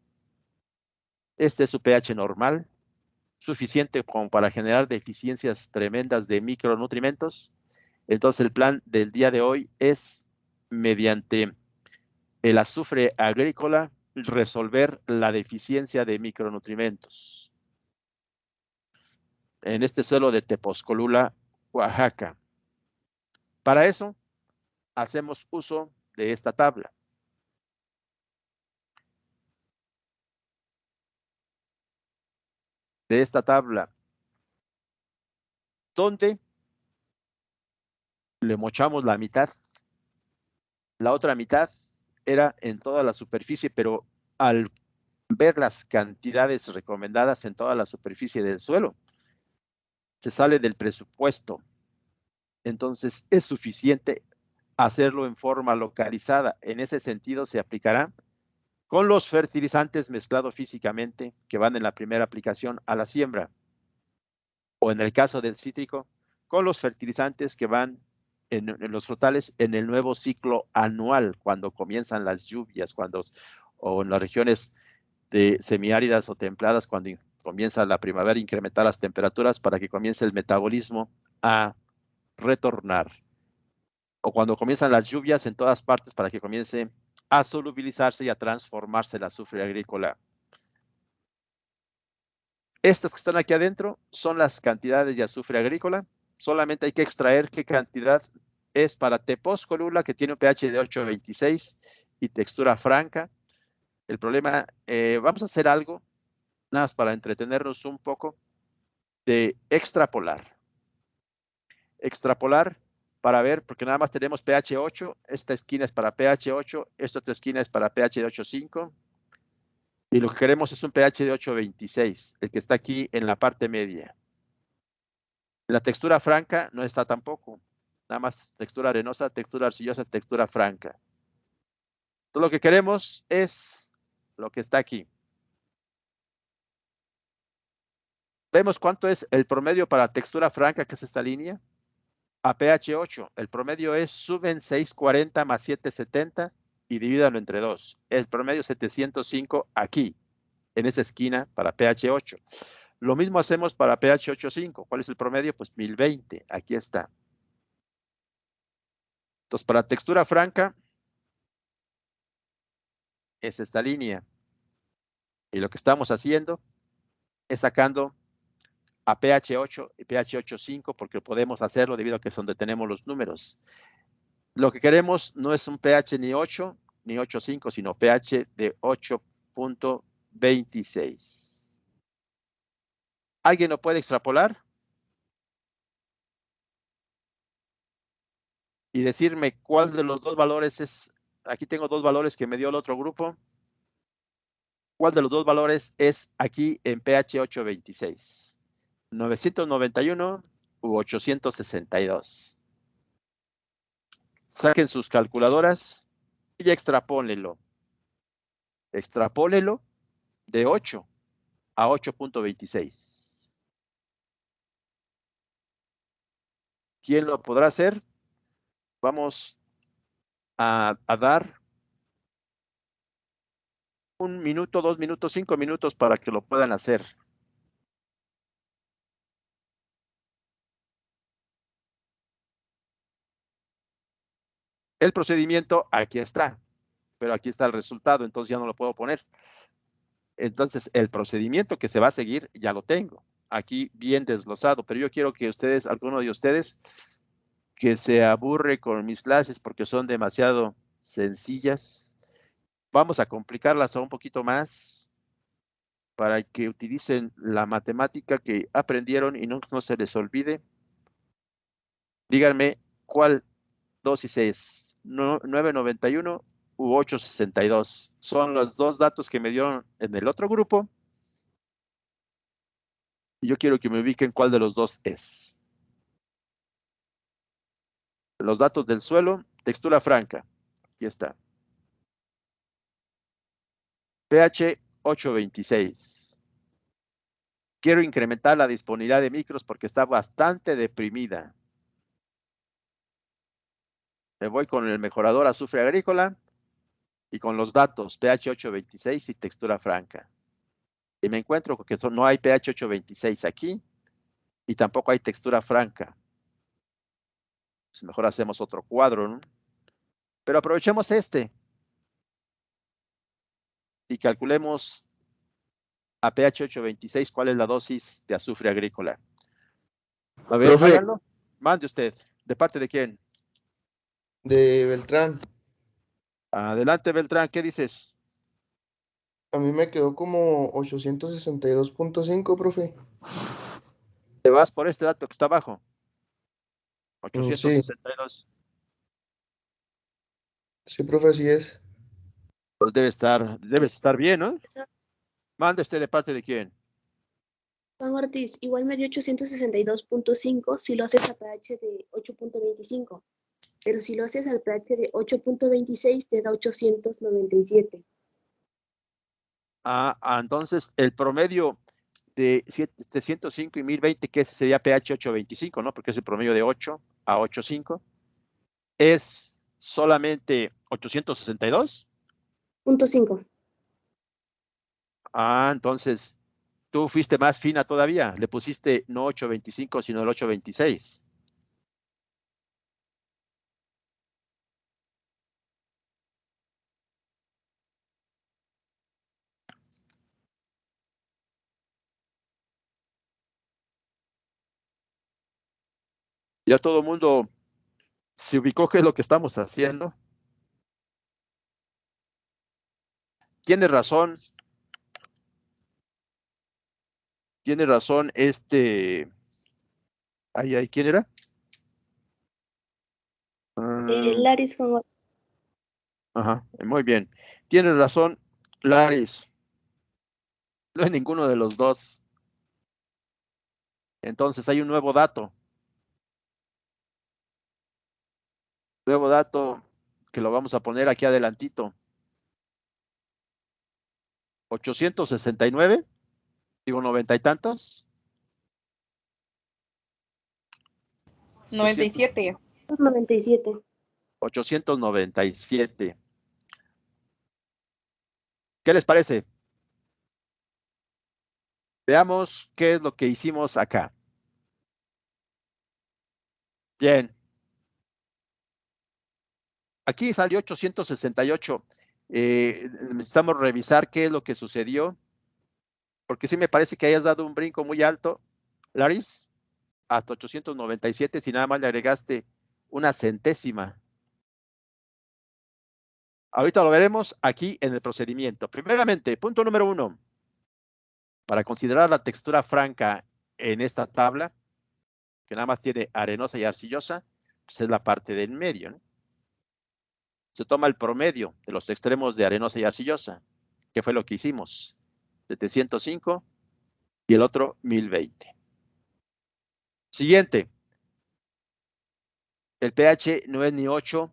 Este es su pH normal, suficiente como para generar deficiencias tremendas de micronutrientes. Entonces el plan del día de hoy es, mediante el azufre agrícola, resolver la deficiencia de micronutrientes en este suelo de Tepozcolula, Oaxaca. Para eso, hacemos uso de esta tabla. Donde le mochamos la mitad. La otra mitad era en toda la superficie, pero al ver las cantidades recomendadas en toda la superficie del suelo, se sale del presupuesto. Entonces, es suficiente hacerlo en forma localizada. En ese sentido, se aplicará con los fertilizantes mezclados físicamente que van en la primera aplicación a la siembra. O en el caso del cítrico, con los fertilizantes que van en los frutales en el nuevo ciclo anual, cuando comienzan las lluvias, o en las regiones de semiáridas o templadas, cuando comienza la primavera, incrementar las temperaturas para que comience el metabolismo a retornar. O cuando comienzan las lluvias en todas partes para que comience a solubilizarse y a transformarse el azufre agrícola. Estas que están aquí adentro son las cantidades de azufre agrícola. Solamente hay que extraer qué cantidad es para Tepozcolula, que tiene un pH de 8.26 y textura franca. El problema, vamos a hacer algo, nada más para entretenernos un poco, de extrapolar. Extrapolar para ver, porque nada más tenemos pH 8, esta esquina es para pH 8, esta otra esquina es para pH de 8.5, y lo que queremos es un pH de 8.26, el que está aquí en la parte media. La textura franca no está tampoco, nada más textura arenosa, textura arcillosa, textura franca. Todo lo que queremos es lo que está aquí. Vemos cuánto es el promedio para textura franca, que es esta línea. a pH 8. El promedio es suben 640 más 770 y divídanlo entre 2. El promedio 705 aquí, en esa esquina para pH 8. Lo mismo hacemos para pH 8.5. ¿Cuál es el promedio? Pues 1020. Aquí está. Entonces, para textura franca, es esta línea. Y lo que estamos haciendo es sacando a pH 8 y pH 8.5 porque podemos hacerlo debido a que es donde tenemos los números. Lo que queremos no es un pH ni 8 ni 8.5, sino pH de 8.26. ¿Alguien lo puede extrapolar? Y decirme cuál de los dos valores es. Aquí tengo dos valores que me dio el otro grupo. ¿Cuál de los dos valores es aquí en pH 8.26? 991 u 862. Saquen sus calculadoras y extrapólenlo. Extrapólenlo de 8 a 8.26. ¿Quién lo podrá hacer? Vamos a dar 1 minuto, 2 minutos, 5 minutos para que lo puedan hacer. El procedimiento aquí está, pero aquí está el resultado, entonces ya no lo puedo poner. Entonces, el procedimiento que se va a seguir ya lo tengo aquí bien desglosado, pero yo quiero que ustedes, alguno de ustedes, que se aburre con mis clases porque son demasiado sencillas, vamos a complicarlas un poquito más para que utilicen la matemática que aprendieron y no se les olvide. Díganme cuál dosis es, 991 u 862. Son los dos datos que me dieron en el otro grupo. Y yo quiero que me ubiquen cuál de los dos es. Los datos del suelo, textura franca. Aquí está. pH 8.26. Quiero incrementar la disponibilidad de micros porque está bastante deprimida. Me voy con el mejorador azufre agrícola y con los datos pH 8.26 y textura franca. Y me encuentro que no hay pH 8.26 aquí y tampoco hay textura franca. Pues mejor hacemos otro cuadro, ¿no? Pero aprovechemos este y calculemos a pH 8.26 cuál es la dosis de azufre agrícola. A ver, Profe. háganlo. Mande usted. ¿De parte de quién? De Beltrán. Adelante, Beltrán, ¿qué dices? A mí me quedó como 862.5, profe. Te vas por este dato que está abajo. Sí, 862. sí, profe, así es. Pues debes estar bien, ¿no? Mande usted de parte de quién. Juan Ortiz, igual me dio 862.5 si lo haces a pH de 8.25, pero si lo haces al pH de 8.26 te da 897. Entonces el promedio de 705 y 1020, que ese sería pH 8.25, ¿no? Porque es el promedio de 8 a 8.5, es solamente 862. 0.5. Entonces tú fuiste más fina todavía, le pusiste no 8.25, sino el 8.26. Ya todo el mundo se ubicó qué es lo que estamos haciendo. Tiene razón. Tiene razón ¿quién era? Laris Juan Ortiz. Ajá, muy bien. Tiene razón, Laris. No es ninguno de los dos. Entonces hay un nuevo dato. Nuevo dato que lo vamos a poner aquí adelantito. 869, digo 90 y tantos. 97. 97. 897. ¿Qué les parece? Veamos qué es lo que hicimos acá. Bien. Aquí salió 868. Necesitamos revisar qué es lo que sucedió. Porque sí me parece que hayas dado un brinco muy alto, Laris, hasta 897, si nada más le agregaste una centésima. Ahorita lo veremos aquí en el procedimiento. Primeramente, punto número 1. Para considerar la textura franca en esta tabla, que nada más tiene arenosa y arcillosa, pues es la parte del medio, ¿no? Se toma el promedio de los extremos de arenosa y arcillosa, que fue lo que hicimos. 705 y el otro 1020. Siguiente. El pH no es ni 8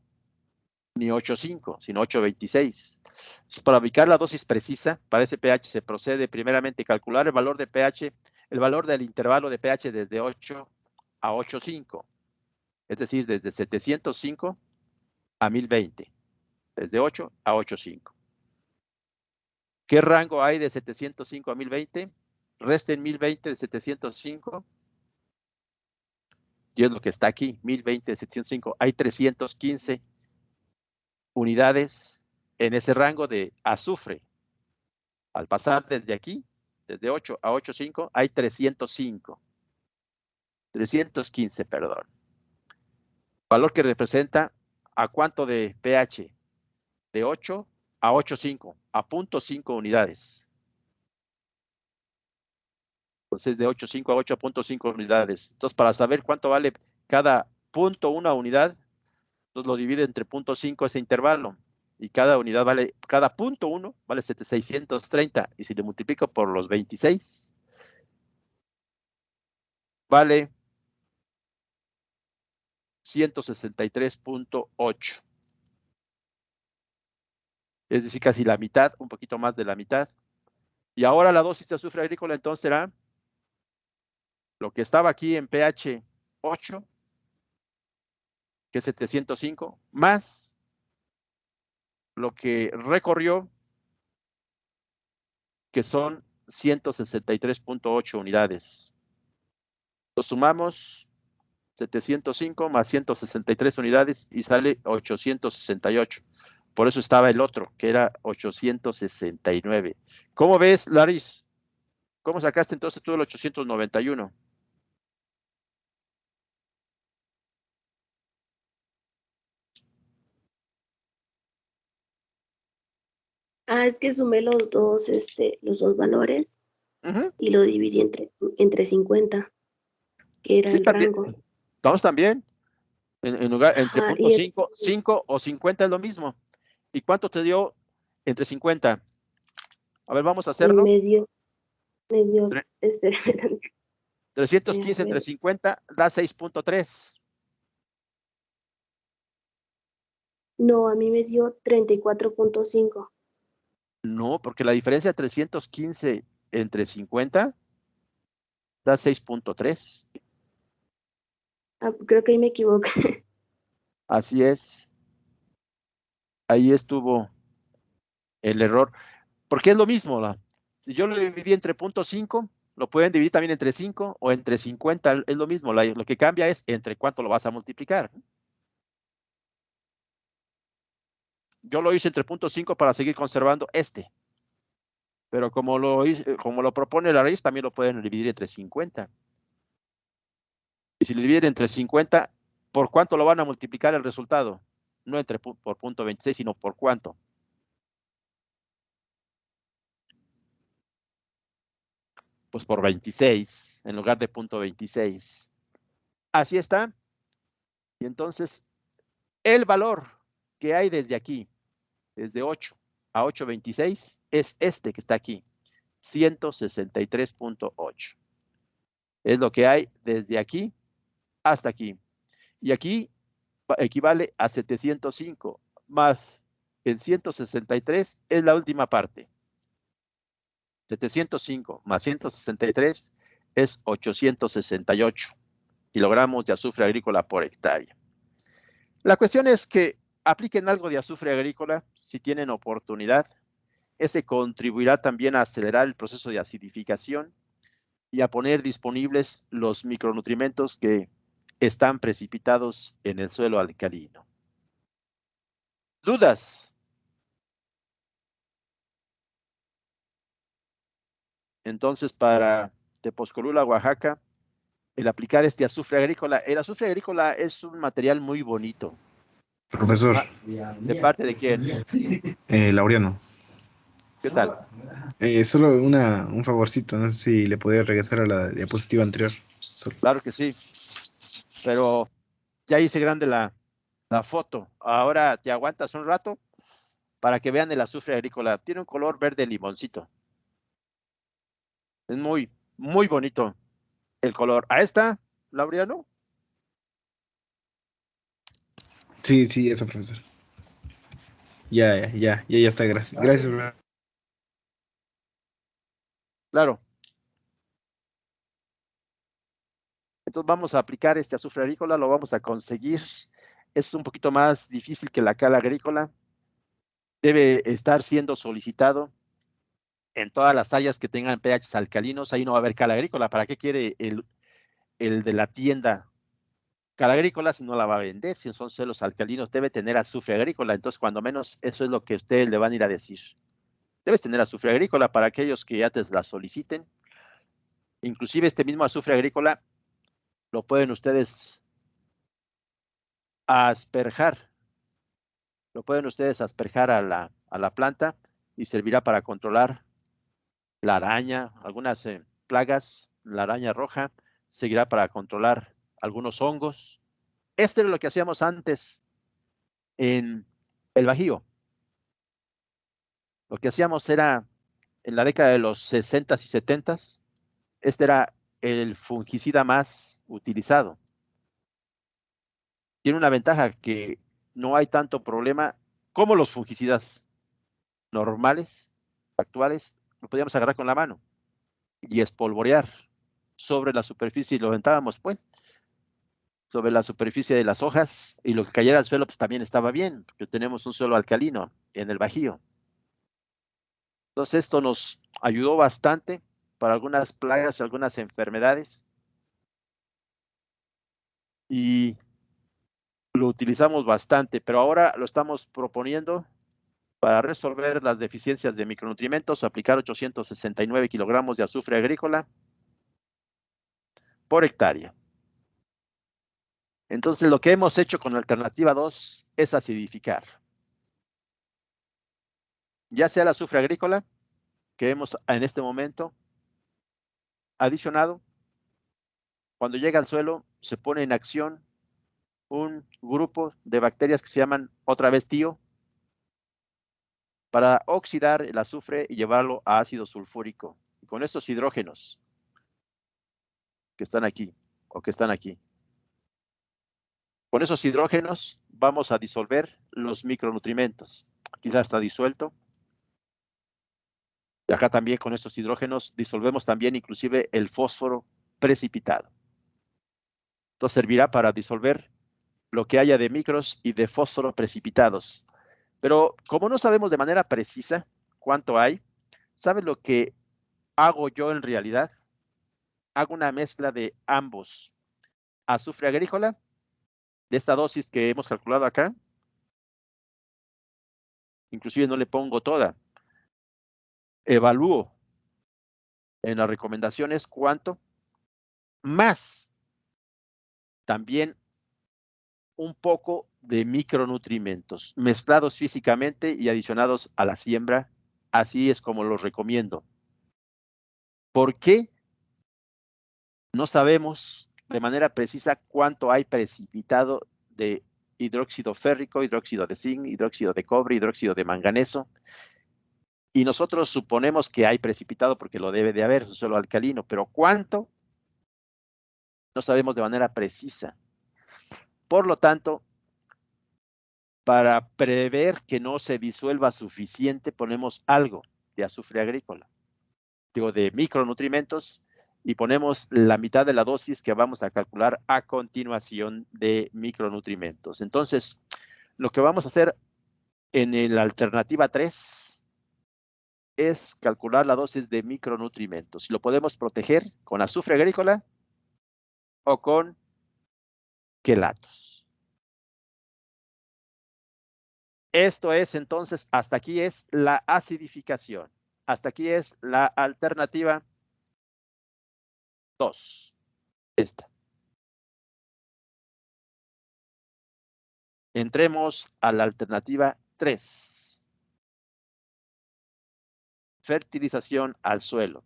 ni 8.5, sino 8.26. Para ubicar la dosis precisa, para ese pH se procede primeramente a calcular el valor de pH, el valor del intervalo de pH desde 8 a 8.5, es decir, desde 705 a 1020, desde 8 a 8.5. ¿Qué rango hay de 705 a 1020? Resten 1020 de 705, y es lo que está aquí, 1020 de 705. Hay 315 unidades en ese rango de azufre. Al pasar desde aquí, desde 8 a 8.5, hay 305. 315, perdón. Valor que representa a cuánto de pH. De 8 a 8.5, a 0.5 unidades. Entonces, de 8.5 a 8.5 unidades. Entonces, para saber cuánto vale cada 0.1 unidad, entonces lo divide entre 0.5 ese intervalo. Y cada unidad vale, cada 0.1 vale 630. Y si le multiplico por los 26, vale 163.8. Es decir, casi la mitad, un poquito más de la mitad. Y ahora la dosis de azufre agrícola entonces será lo que estaba aquí en pH 8, que es 705, más lo que recorrió, que son 163.8 unidades. Lo sumamos, 705 más 163 unidades y sale 868. Por eso estaba el otro, que era 869. ¿Cómo ves, Laris? ¿Cómo sacaste entonces tú el 891? Es que sumé los dos valores y lo dividí entre 50, que era Sí, el también. rango. Todos también. En lugar, entre Ajá, punto 5, 5 o 50 es lo mismo. ¿Y cuánto te dio entre 50? A ver, vamos a hacerlo. Me dio, espérame. 315 entre 50 da 6.3. No, a mí me dio 34.5. No, porque la diferencia de 315 entre 50 da 6.3. Creo que ahí me equivoqué. Así es. Ahí estuvo el error. Porque es lo mismo. Si yo lo dividí entre 0.5, lo pueden dividir también entre 5 o entre 50. Es lo mismo. Lo que cambia es entre cuánto lo vas a multiplicar. Yo lo hice entre 0.5 para seguir conservando este. Pero como lo propone la raíz, también lo pueden dividir entre 50. Y si lo dividen entre 50, ¿por cuánto lo van a multiplicar el resultado? No por 0.26, sino por cuánto. Pues por 26, en lugar de 0.26. Así está. Y entonces, el valor que hay desde aquí, desde 8 a 8.26, es este que está aquí, 163.8. Es lo que hay desde aquí hasta aquí. Y aquí equivale a 705 más el 163 es la última parte. 705 más 163 es 868. kilogramos de azufre agrícola por hectárea. La cuestión es que apliquen algo de azufre agrícola si tienen oportunidad. Ese contribuirá también a acelerar el proceso de acidificación y a poner disponibles los micronutrientes que están precipitados en el suelo alcalino. ¿Dudas? Entonces, para Tepozcolula, Oaxaca, el aplicar este azufre agrícola, el azufre agrícola es un material muy bonito. Profesor. ¿De parte de quién? Laureano. ¿Qué tal? Solo un favorcito, no sé si le podía regresar a la diapositiva anterior. Solo. Claro que sí, pero ya hice grande la foto. Ahora te aguantas un rato para que vean el azufre agrícola. Tiene un color verde limoncito. Es muy, muy bonito el color. Ahí está, Laureano. Sí, sí, eso, profesor. Ya está, gracias. Gracias, profesor. Claro. Entonces vamos a aplicar este azufre agrícola, lo vamos a conseguir. Es un poquito más difícil que la cal agrícola. Debe estar siendo solicitado en todas las áreas que tengan pH alcalinos. Ahí no va a haber cal agrícola. ¿Para qué quiere el de la tienda cal agrícola si no la va a vender? Si son suelos alcalinos, debe tener azufre agrícola. Entonces, cuando menos, eso es lo que ustedes le van a ir a decir. Debes tener azufre agrícola para aquellos que ya te la soliciten. Inclusive este mismo azufre agrícola lo pueden ustedes asperjar. Lo pueden ustedes asperjar a la planta y servirá para controlar la araña, algunas plagas, la araña roja, seguirá para controlar algunos hongos. Esto es lo que hacíamos antes en el Bajío. Lo que hacíamos era, en la década de los 60s y 70s, este era el fungicida más utilizado. Tiene una ventaja que no hay tanto problema como los fungicidas normales, actuales, lo podíamos agarrar con la mano y espolvorear sobre la superficie y lo aventábamos pues sobre la superficie de las hojas y lo que cayera al suelo pues también estaba bien, porque tenemos un suelo alcalino en el Bajío. Entonces esto nos ayudó bastante para algunas plagas y algunas enfermedades y lo utilizamos bastante, pero ahora lo estamos proponiendo para resolver las deficiencias de micronutrientes, aplicar 869 kilogramos de azufre agrícola por hectárea. Entonces, lo que hemos hecho con la alternativa 2 es acidificar. Ya sea el azufre agrícola, que hemos en este momento adicionado, cuando llega al suelo, se pone en acción un grupo de bacterias que se llaman otra vez TIO, para oxidar el azufre y llevarlo a ácido sulfúrico. Y con estos hidrógenos que están aquí, o que están aquí, con esos hidrógenos vamos a disolver los micronutrientes. Aquí ya está disuelto. Y acá también con estos hidrógenos disolvemos también inclusive el fósforo precipitado. Entonces servirá para disolver lo que haya de micros y de fósforo precipitados. Pero como no sabemos de manera precisa cuánto hay, ¿saben lo que hago yo en realidad? Hago una mezcla de ambos. Azufre agrícola, de esta dosis que hemos calculado acá. Inclusive no le pongo toda. Evalúo en las recomendaciones cuánto, más también un poco de micronutrientes mezclados físicamente y adicionados a la siembra. Así es como los recomiendo. ¿Por qué? No sabemos de manera precisa cuánto hay precipitado de hidróxido férrico, hidróxido de zinc, hidróxido de cobre, hidróxido de manganeso. Y nosotros suponemos que hay precipitado porque lo debe de haber, es un suelo alcalino, pero ¿cuánto? No sabemos de manera precisa. Por lo tanto, para prever que no se disuelva suficiente, ponemos algo de azufre agrícola, digo, de micronutrientes, y ponemos la mitad de la dosis que vamos a calcular a continuación de micronutrimentos. Entonces, lo que vamos a hacer en la alternativa 3 es calcular la dosis de micronutrimentos. Lo podemos proteger con azufre agrícola o con quelatos. Esto es entonces, hasta aquí es la acidificación. Hasta aquí es la alternativa 2. Esta. Entremos a la alternativa 3. Fertilización al suelo.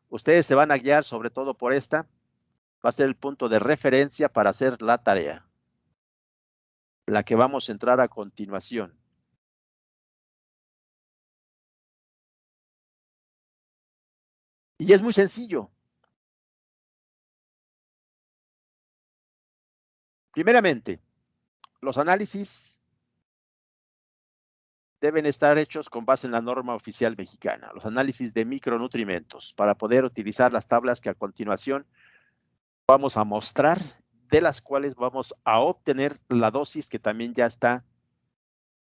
Ustedes se van a guiar sobre todo por esta. Va a ser el punto de referencia para hacer la tarea. La que vamos a entrar a continuación. Y es muy sencillo. Primeramente, los análisis deben estar hechos con base en la norma oficial mexicana, los análisis de micronutrimentos, para poder utilizar las tablas que a continuación vamos a mostrar, de las cuales vamos a obtener la dosis que también ya está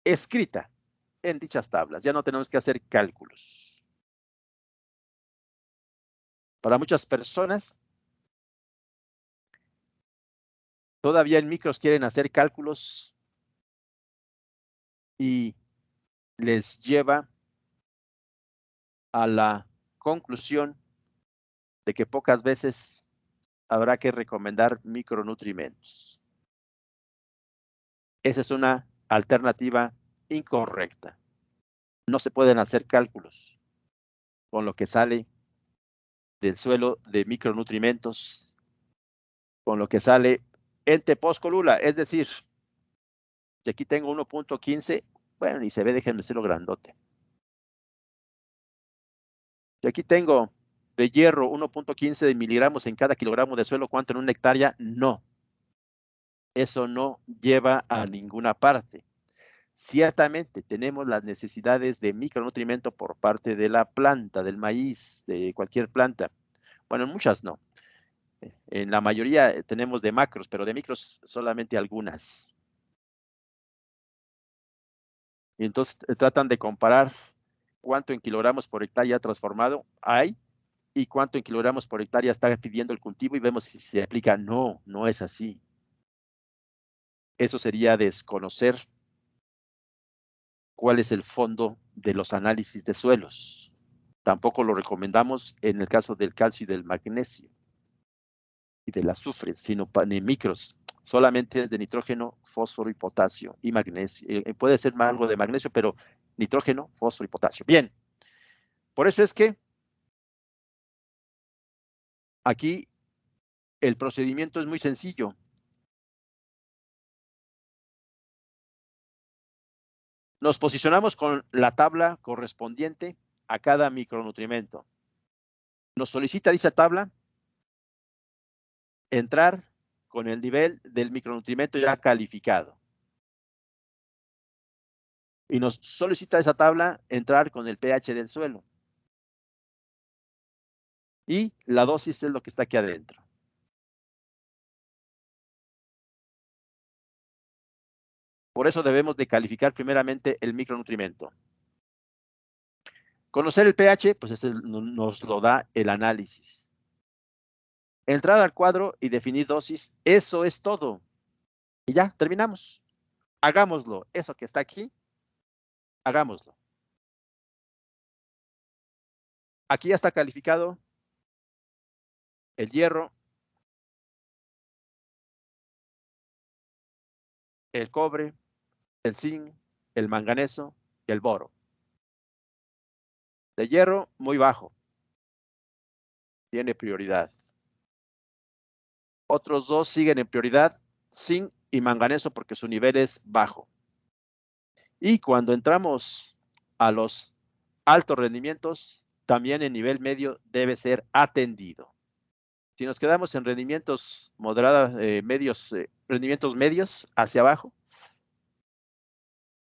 escrita en dichas tablas. Ya no tenemos que hacer cálculos. Para muchas personas, todavía en micros quieren hacer cálculos y les lleva a la conclusión de que pocas veces habrá que recomendar micronutrimentos. Esa es una alternativa incorrecta. No se pueden hacer cálculos con lo que sale del suelo de micronutrimentos, con lo que sale en Tepozcolula, es decir, si aquí tengo 1.15, bueno, ni se ve, déjenme hacerlo grandote. Si aquí tengo de hierro 1.15 de miligramos en cada kilogramo de suelo, ¿cuánto en una hectárea? No. Eso no lleva a ninguna parte. Ciertamente tenemos las necesidades de micronutrimento por parte de la planta, del maíz, de cualquier planta. Bueno, en muchas no. En la mayoría tenemos de macros, pero de micros solamente algunas. Y entonces tratan de comparar cuánto en kilogramos por hectárea transformado hay y cuánto en kilogramos por hectárea está pidiendo el cultivo y vemos si se aplica. No, no es así. Eso sería desconocer cuál es el fondo de los análisis de suelos. Tampoco lo recomendamos en el caso del calcio y del magnesio y del azufre, sino en micros. Solamente es de nitrógeno, fósforo y potasio y magnesio. Puede ser algo de magnesio, pero nitrógeno, fósforo y potasio. Bien, por eso es que aquí el procedimiento es muy sencillo. Nos posicionamos con la tabla correspondiente a cada micronutrimento. Nos solicita dicha tabla entrar con el nivel del micronutrimento ya calificado. Y nos solicita esa tabla entrar con el pH del suelo. Y la dosis es lo que está aquí adentro. Por eso debemos de calificar primeramente el micronutrimento. Conocer el pH, pues nos lo da el análisis. Entrar al cuadro y definir dosis, eso es todo. Y ya, terminamos. Hagámoslo. Eso que está aquí, hagámoslo. Aquí ya está calificado el hierro, el cobre, el zinc, el manganeso y el boro. De hierro, muy bajo. Tiene prioridad. Otros dos siguen en prioridad, zinc y manganeso, porque su nivel es bajo. Y cuando entramos a los altos rendimientos, también el nivel medio debe ser atendido. Si nos quedamos en rendimientos moderados, rendimientos medios hacia abajo,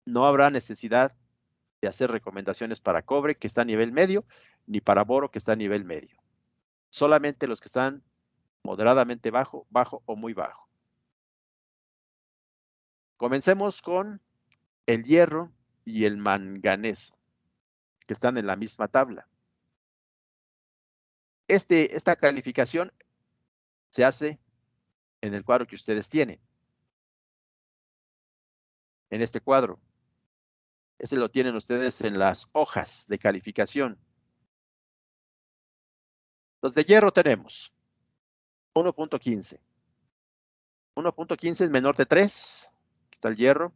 no habrá necesidad de hacer recomendaciones para cobre, que está a nivel medio, ni para boro, que está a nivel medio. Solamente los que están moderadamente bajo, bajo o muy bajo. Comencemos con el hierro y el manganeso, que están en la misma tabla. Esta calificación se hace en el cuadro que ustedes tienen. En este cuadro. Este lo tienen ustedes en las hojas de calificación. Los de hierro tenemos 1.15. 1.15 es menor de 3. Aquí está el hierro.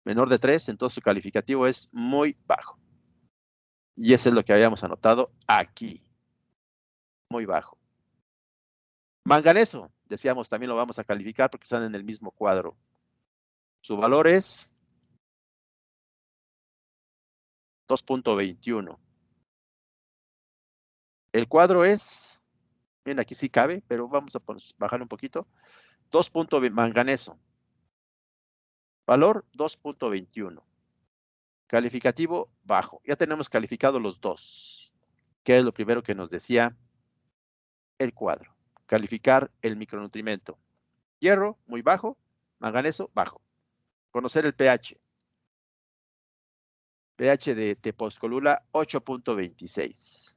Menor de 3, entonces su calificativo es muy bajo. Y eso es lo que habíamos anotado aquí. Muy bajo. Manganeso, decíamos, también lo vamos a calificar porque están en el mismo cuadro. Su valor es 2.21. El cuadro es, miren, aquí sí cabe, pero vamos a bajar un poquito. 2.20 manganeso. Valor 2.21. Calificativo bajo. Ya tenemos calificado los dos, que es lo primero que nos decía el cuadro. Calificar el micronutrimento. Hierro, muy bajo. Manganeso, bajo. Conocer el pH. pH de Tepozcolula, 8.26.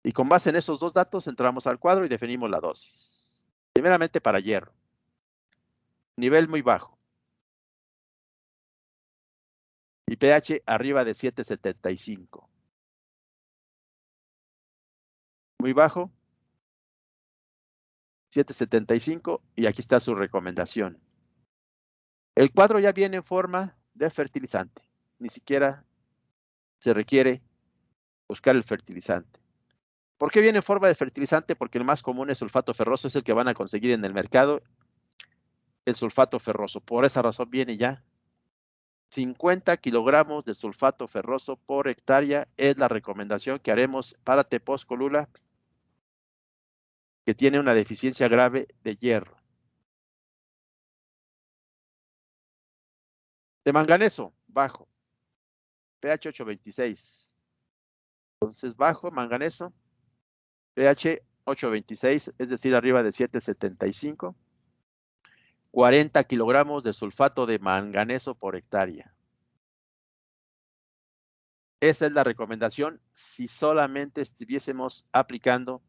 Y con base en esos dos datos entramos al cuadro y definimos la dosis. Primeramente para hierro. Nivel muy bajo. Y pH arriba de 7.75. Muy bajo. 7.75 y aquí está su recomendación. El cuadro ya viene en forma de fertilizante. Ni siquiera se requiere buscar el fertilizante. ¿Por qué viene en forma de fertilizante? Porque el más común es sulfato ferroso, es el que van a conseguir en el mercado, el sulfato ferroso. Por esa razón viene ya 50 kilogramos de sulfato ferroso por hectárea es la recomendación que haremos para Tepozcolula, que tiene una deficiencia grave de hierro. De manganeso, bajo. pH 8.26. Entonces, bajo, manganeso. pH 8.26, es decir, arriba de 7.75. 40 kilogramos de sulfato de manganeso por hectárea. Esa es la recomendación si solamente estuviésemos aplicando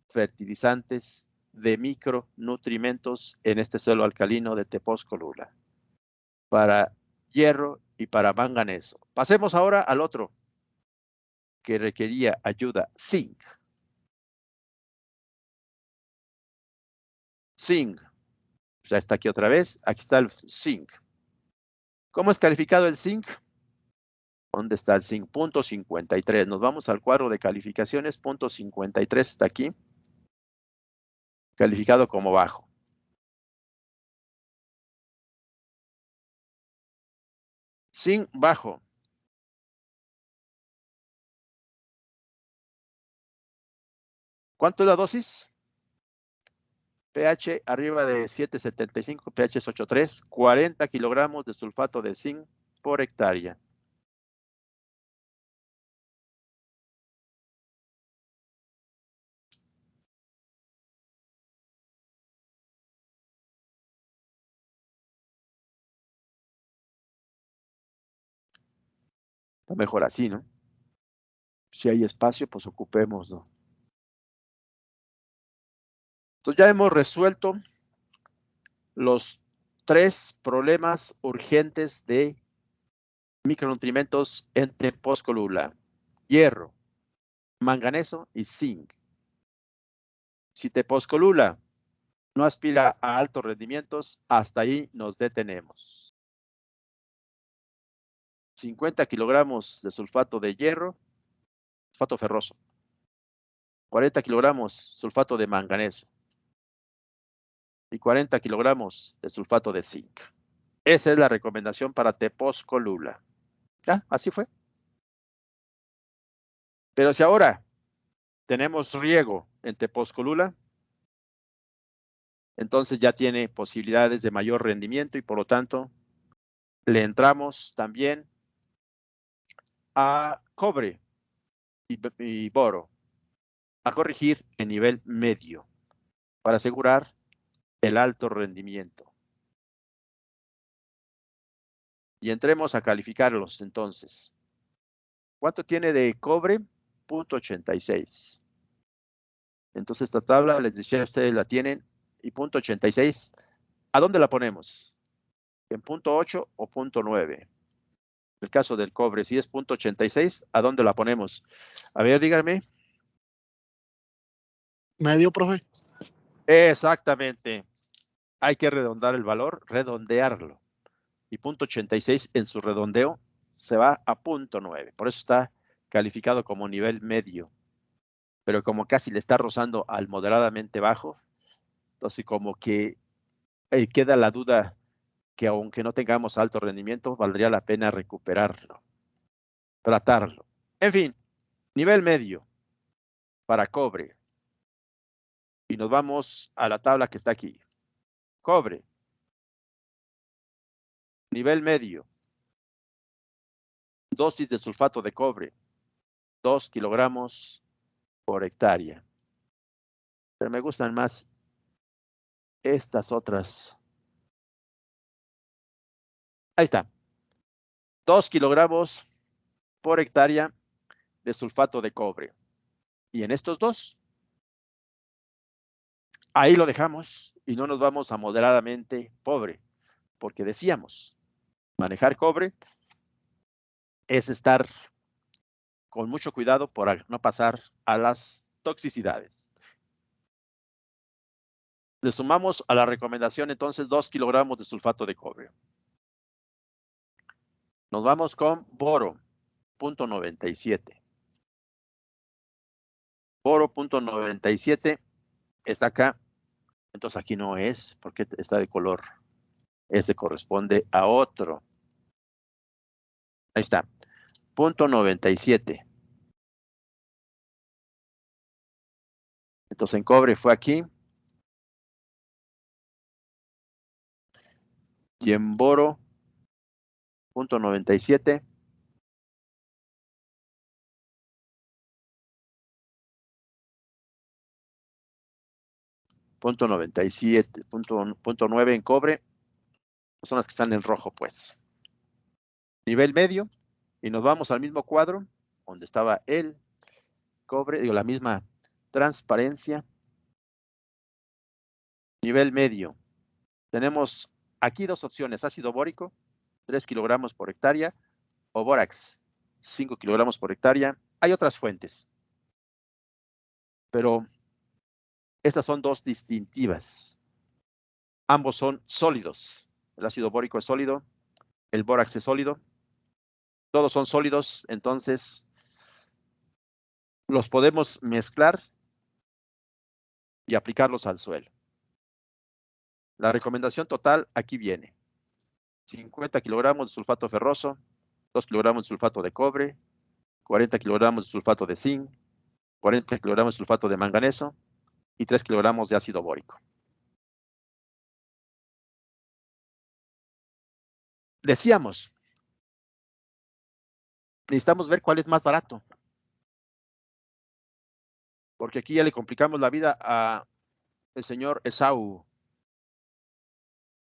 fertilizantes de micronutrimentos en este suelo alcalino de Tepozcolula. Para hierro y para manganeso. Pasemos ahora al otro que requería ayuda, zinc. Zinc. Ya está aquí otra vez. Aquí está el zinc. ¿Cómo es calificado el zinc? ¿Dónde está el zinc? Punto 53. Nos vamos al cuadro de calificaciones. Punto 53 está aquí. Calificado como bajo. Zinc bajo. ¿Cuánto es la dosis? pH arriba de 7.75, pH es 8.3, 40 kilogramos de sulfato de zinc por hectárea. Está mejor así, ¿no? Si hay espacio, pues ocupémoslo. Entonces ya hemos resuelto los 3 problemas urgentes de micronutrimentos en Tepozcolula: hierro, manganeso y zinc. Si Tepozcolula no aspira a altos rendimientos, hasta ahí nos detenemos. 50 kilogramos de sulfato de hierro, sulfato ferroso. 40 kilogramos sulfato de manganeso. Y 40 kilogramos de sulfato de zinc. Esa es la recomendación para Tepozcolula. Ya, así fue. Pero si ahora tenemos riego en Tepozcolula, entonces ya tiene posibilidades de mayor rendimiento y por lo tanto le entramos también a cobre. y boro a corregir en nivel medio para asegurar el alto rendimiento. Y entremos a calificarlos entonces. ¿Cuánto tiene de cobre? 0.86. Entonces esta tabla, les decía, ustedes la tienen, y 0.86, ¿a dónde la ponemos? ¿En 0.8 o 0.9? El caso del cobre, si es 0.86, ¿a dónde la ponemos? A ver, díganme. Medio, profe. Exactamente. Hay que redondar el valor, redondearlo. Y 0.86 en su redondeo se va a 0.9. Por eso está calificado como nivel medio. Pero como casi le está rozando al moderadamente bajo, entonces como que queda la duda que aunque no tengamos alto rendimiento, valdría la pena recuperarlo, tratarlo. En fin, nivel medio para cobre. Y nos vamos a la tabla que está aquí. Cobre. Nivel medio. Dosis de sulfato de cobre. 2 kilogramos por hectárea. Pero me gustan más estas otras. Ahí está. 2 kilogramos por hectárea de sulfato de cobre. Y en estos dos, ahí lo dejamos y no nos vamos a moderadamente pobre, porque decíamos, manejar cobre es estar con mucho cuidado por no pasar a las toxicidades. Le sumamos a la recomendación entonces 2 kilogramos de sulfato de cobre. Nos vamos con boro, 0.97. Boro, 0.97, está acá. Entonces aquí no es, porque está de color. Ese corresponde a otro. Ahí está, 0.97. Entonces en cobre fue aquí. Y en boro, 0.97. Punto 97, punto 9 en cobre. Son las que están en rojo, pues. Nivel medio. Y nos vamos al mismo cuadro, donde estaba el cobre, digo, la misma transparencia. Nivel medio. Tenemos aquí dos opciones, ácido bórico, 3 kilogramos por hectárea, o bórax, 5 kilogramos por hectárea. Hay otras fuentes, pero estas son dos distintivas. Ambos son sólidos. El ácido bórico es sólido, el bórax es sólido. Todos son sólidos, entonces los podemos mezclar y aplicarlos al suelo. La recomendación total aquí viene. 50 kilogramos de sulfato ferroso, 2 kilogramos de sulfato de cobre, 40 kilogramos de sulfato de zinc, 40 kilogramos de sulfato de manganeso y 3 kilogramos de ácido bórico. Decíamos, necesitamos ver cuál es más barato. Porque aquí ya le complicamos la vida a el señor Esaú.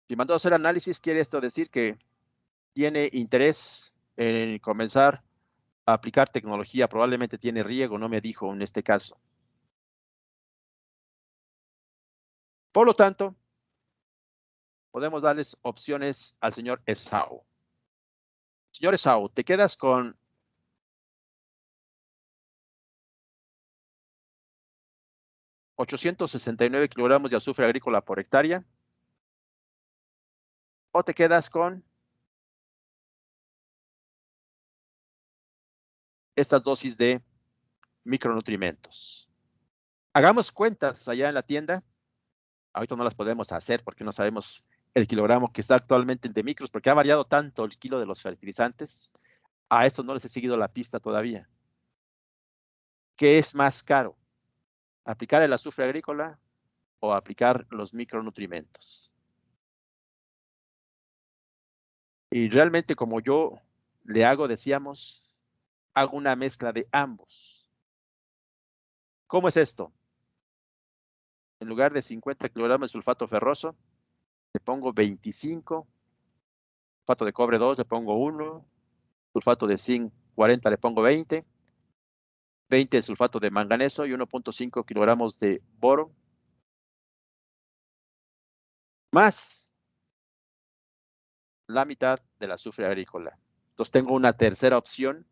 Si mandó a hacer análisis, quiere esto decir que tiene interés en comenzar a aplicar tecnología, probablemente tiene riego, no me dijo en este caso. Por lo tanto, podemos darles opciones al señor Esaú. Señor Esaú, te quedas con 869 kilogramos de azufre agrícola por hectárea, o te quedas con estas dosis de micronutrimentos. Hagamos cuentas allá en la tienda. Ahorita no las podemos hacer porque no sabemos el kilogramo que está actualmente el de micros, porque ha variado tanto el kilo de los fertilizantes. A estos no les he seguido la pista todavía. ¿Qué es más caro? ¿Aplicar el azufre agrícola o aplicar los micronutrimentos? Y realmente como yo le hago, decíamos, hago una mezcla de ambos. ¿Cómo es esto? En lugar de 50 kilogramos de sulfato ferroso, le pongo 25. Sulfato de cobre 2, le pongo 1. Sulfato de zinc 40, le pongo 20. 20 de sulfato de manganeso y 1.5 kilogramos de boro. Más la mitad del azufre agrícola. Entonces tengo una tercera opción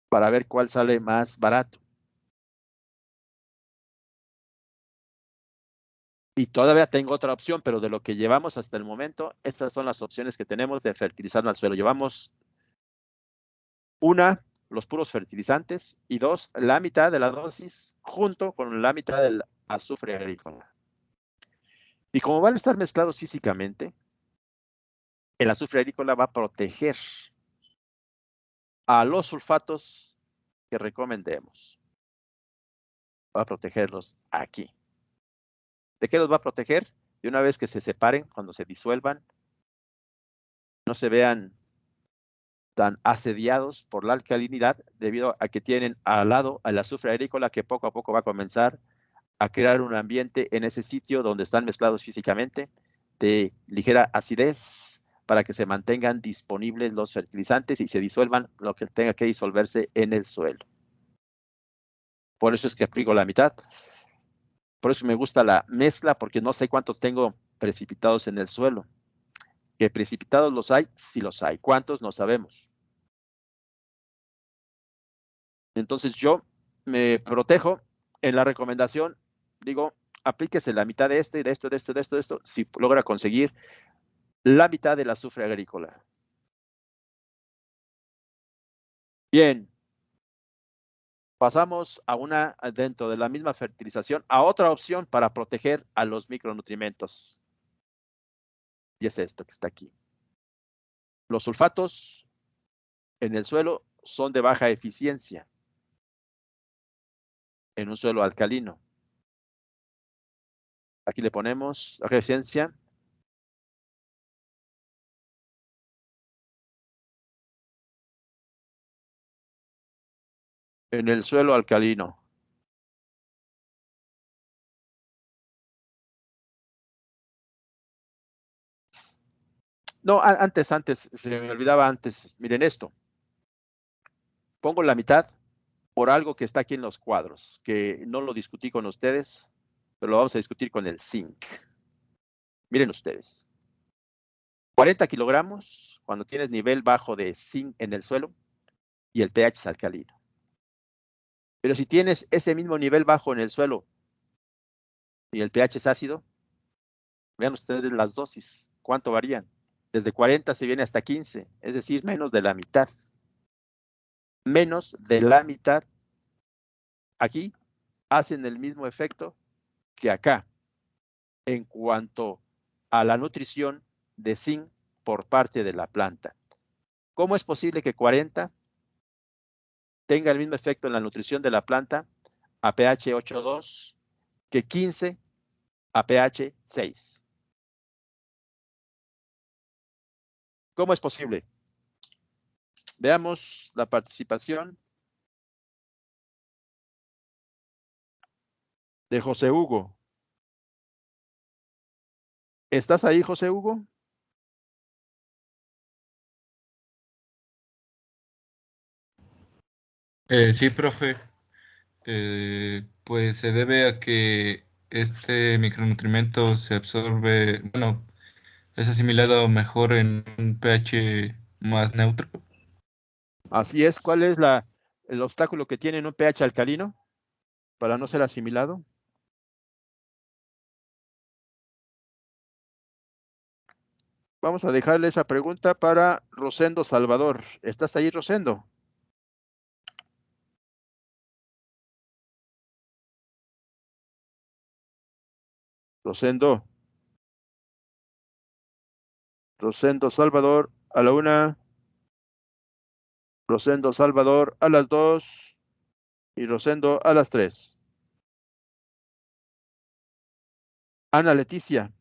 para ver cuál sale más barato. Y todavía tengo otra opción, pero de lo que llevamos hasta el momento, estas son las opciones que tenemos de fertilizar al suelo. Llevamos una, los puros fertilizantes, y dos, la mitad de la dosis junto con la mitad del azufre agrícola. Y como van a estar mezclados físicamente, el azufre agrícola va a proteger a los sulfatos que recomendemos. Va a protegerlos aquí. ¿De qué los va a proteger? De una vez que se separen, cuando se disuelvan, no se vean tan asediados por la alcalinidad debido a que tienen al lado al azufre agrícola que poco a poco va a comenzar a crear un ambiente en ese sitio donde están mezclados físicamente de ligera acidez para que se mantengan disponibles los fertilizantes y se disuelvan lo que tenga que disolverse en el suelo. Por eso es que aplico la mitad. Por eso me gusta la mezcla, porque no sé cuántos tengo precipitados en el suelo. Que precipitados los hay, sí los hay. ¿Cuántos? No sabemos. Entonces yo me protejo en la recomendación, digo, aplíquese la mitad de esto y de esto, de esto, de esto, de esto, si logra conseguir la mitad del azufre agrícola. Bien. Pasamos a una, dentro de la misma fertilización, a otra opción para proteger a los micronutrientes. Y es esto que está aquí. Los sulfatos en el suelo son de baja eficiencia en un suelo alcalino. Aquí le ponemos baja eficiencia. En el suelo alcalino. No, antes, se me olvidaba antes. Miren esto. Pongo la mitad por algo que está aquí en los cuadros, que no lo discutí con ustedes, pero lo vamos a discutir con el zinc. Miren ustedes. 40 kilogramos cuando tienes nivel bajo de zinc en el suelo y el pH es alcalino. Pero si tienes ese mismo nivel bajo en el suelo y el pH es ácido, vean ustedes las dosis, ¿cuánto varían? Desde 40 se viene hasta 15, es decir, menos de la mitad. Menos de la mitad. Aquí hacen el mismo efecto que acá en cuanto a la nutrición de zinc por parte de la planta. ¿Cómo es posible que 40 tenga el mismo efecto en la nutrición de la planta a pH 8.2 que 15 a pH 6? ¿Cómo es posible? Veamos la participación de José Hugo. ¿Estás ahí, José Hugo? Sí, profe. Pues se debe a que este micronutrimento se absorbe, bueno, es asimilado mejor en un pH más neutro. Así es. ¿Cuál es el obstáculo que tiene en un pH alcalino para no ser asimilado? Vamos a dejarle esa pregunta para Rosendo Salvador. ¿Estás ahí, Rosendo? Rosendo. Rosendo Salvador a la 1. Rosendo Salvador a las 2. Y Rosendo a las 3. Ana Leticia.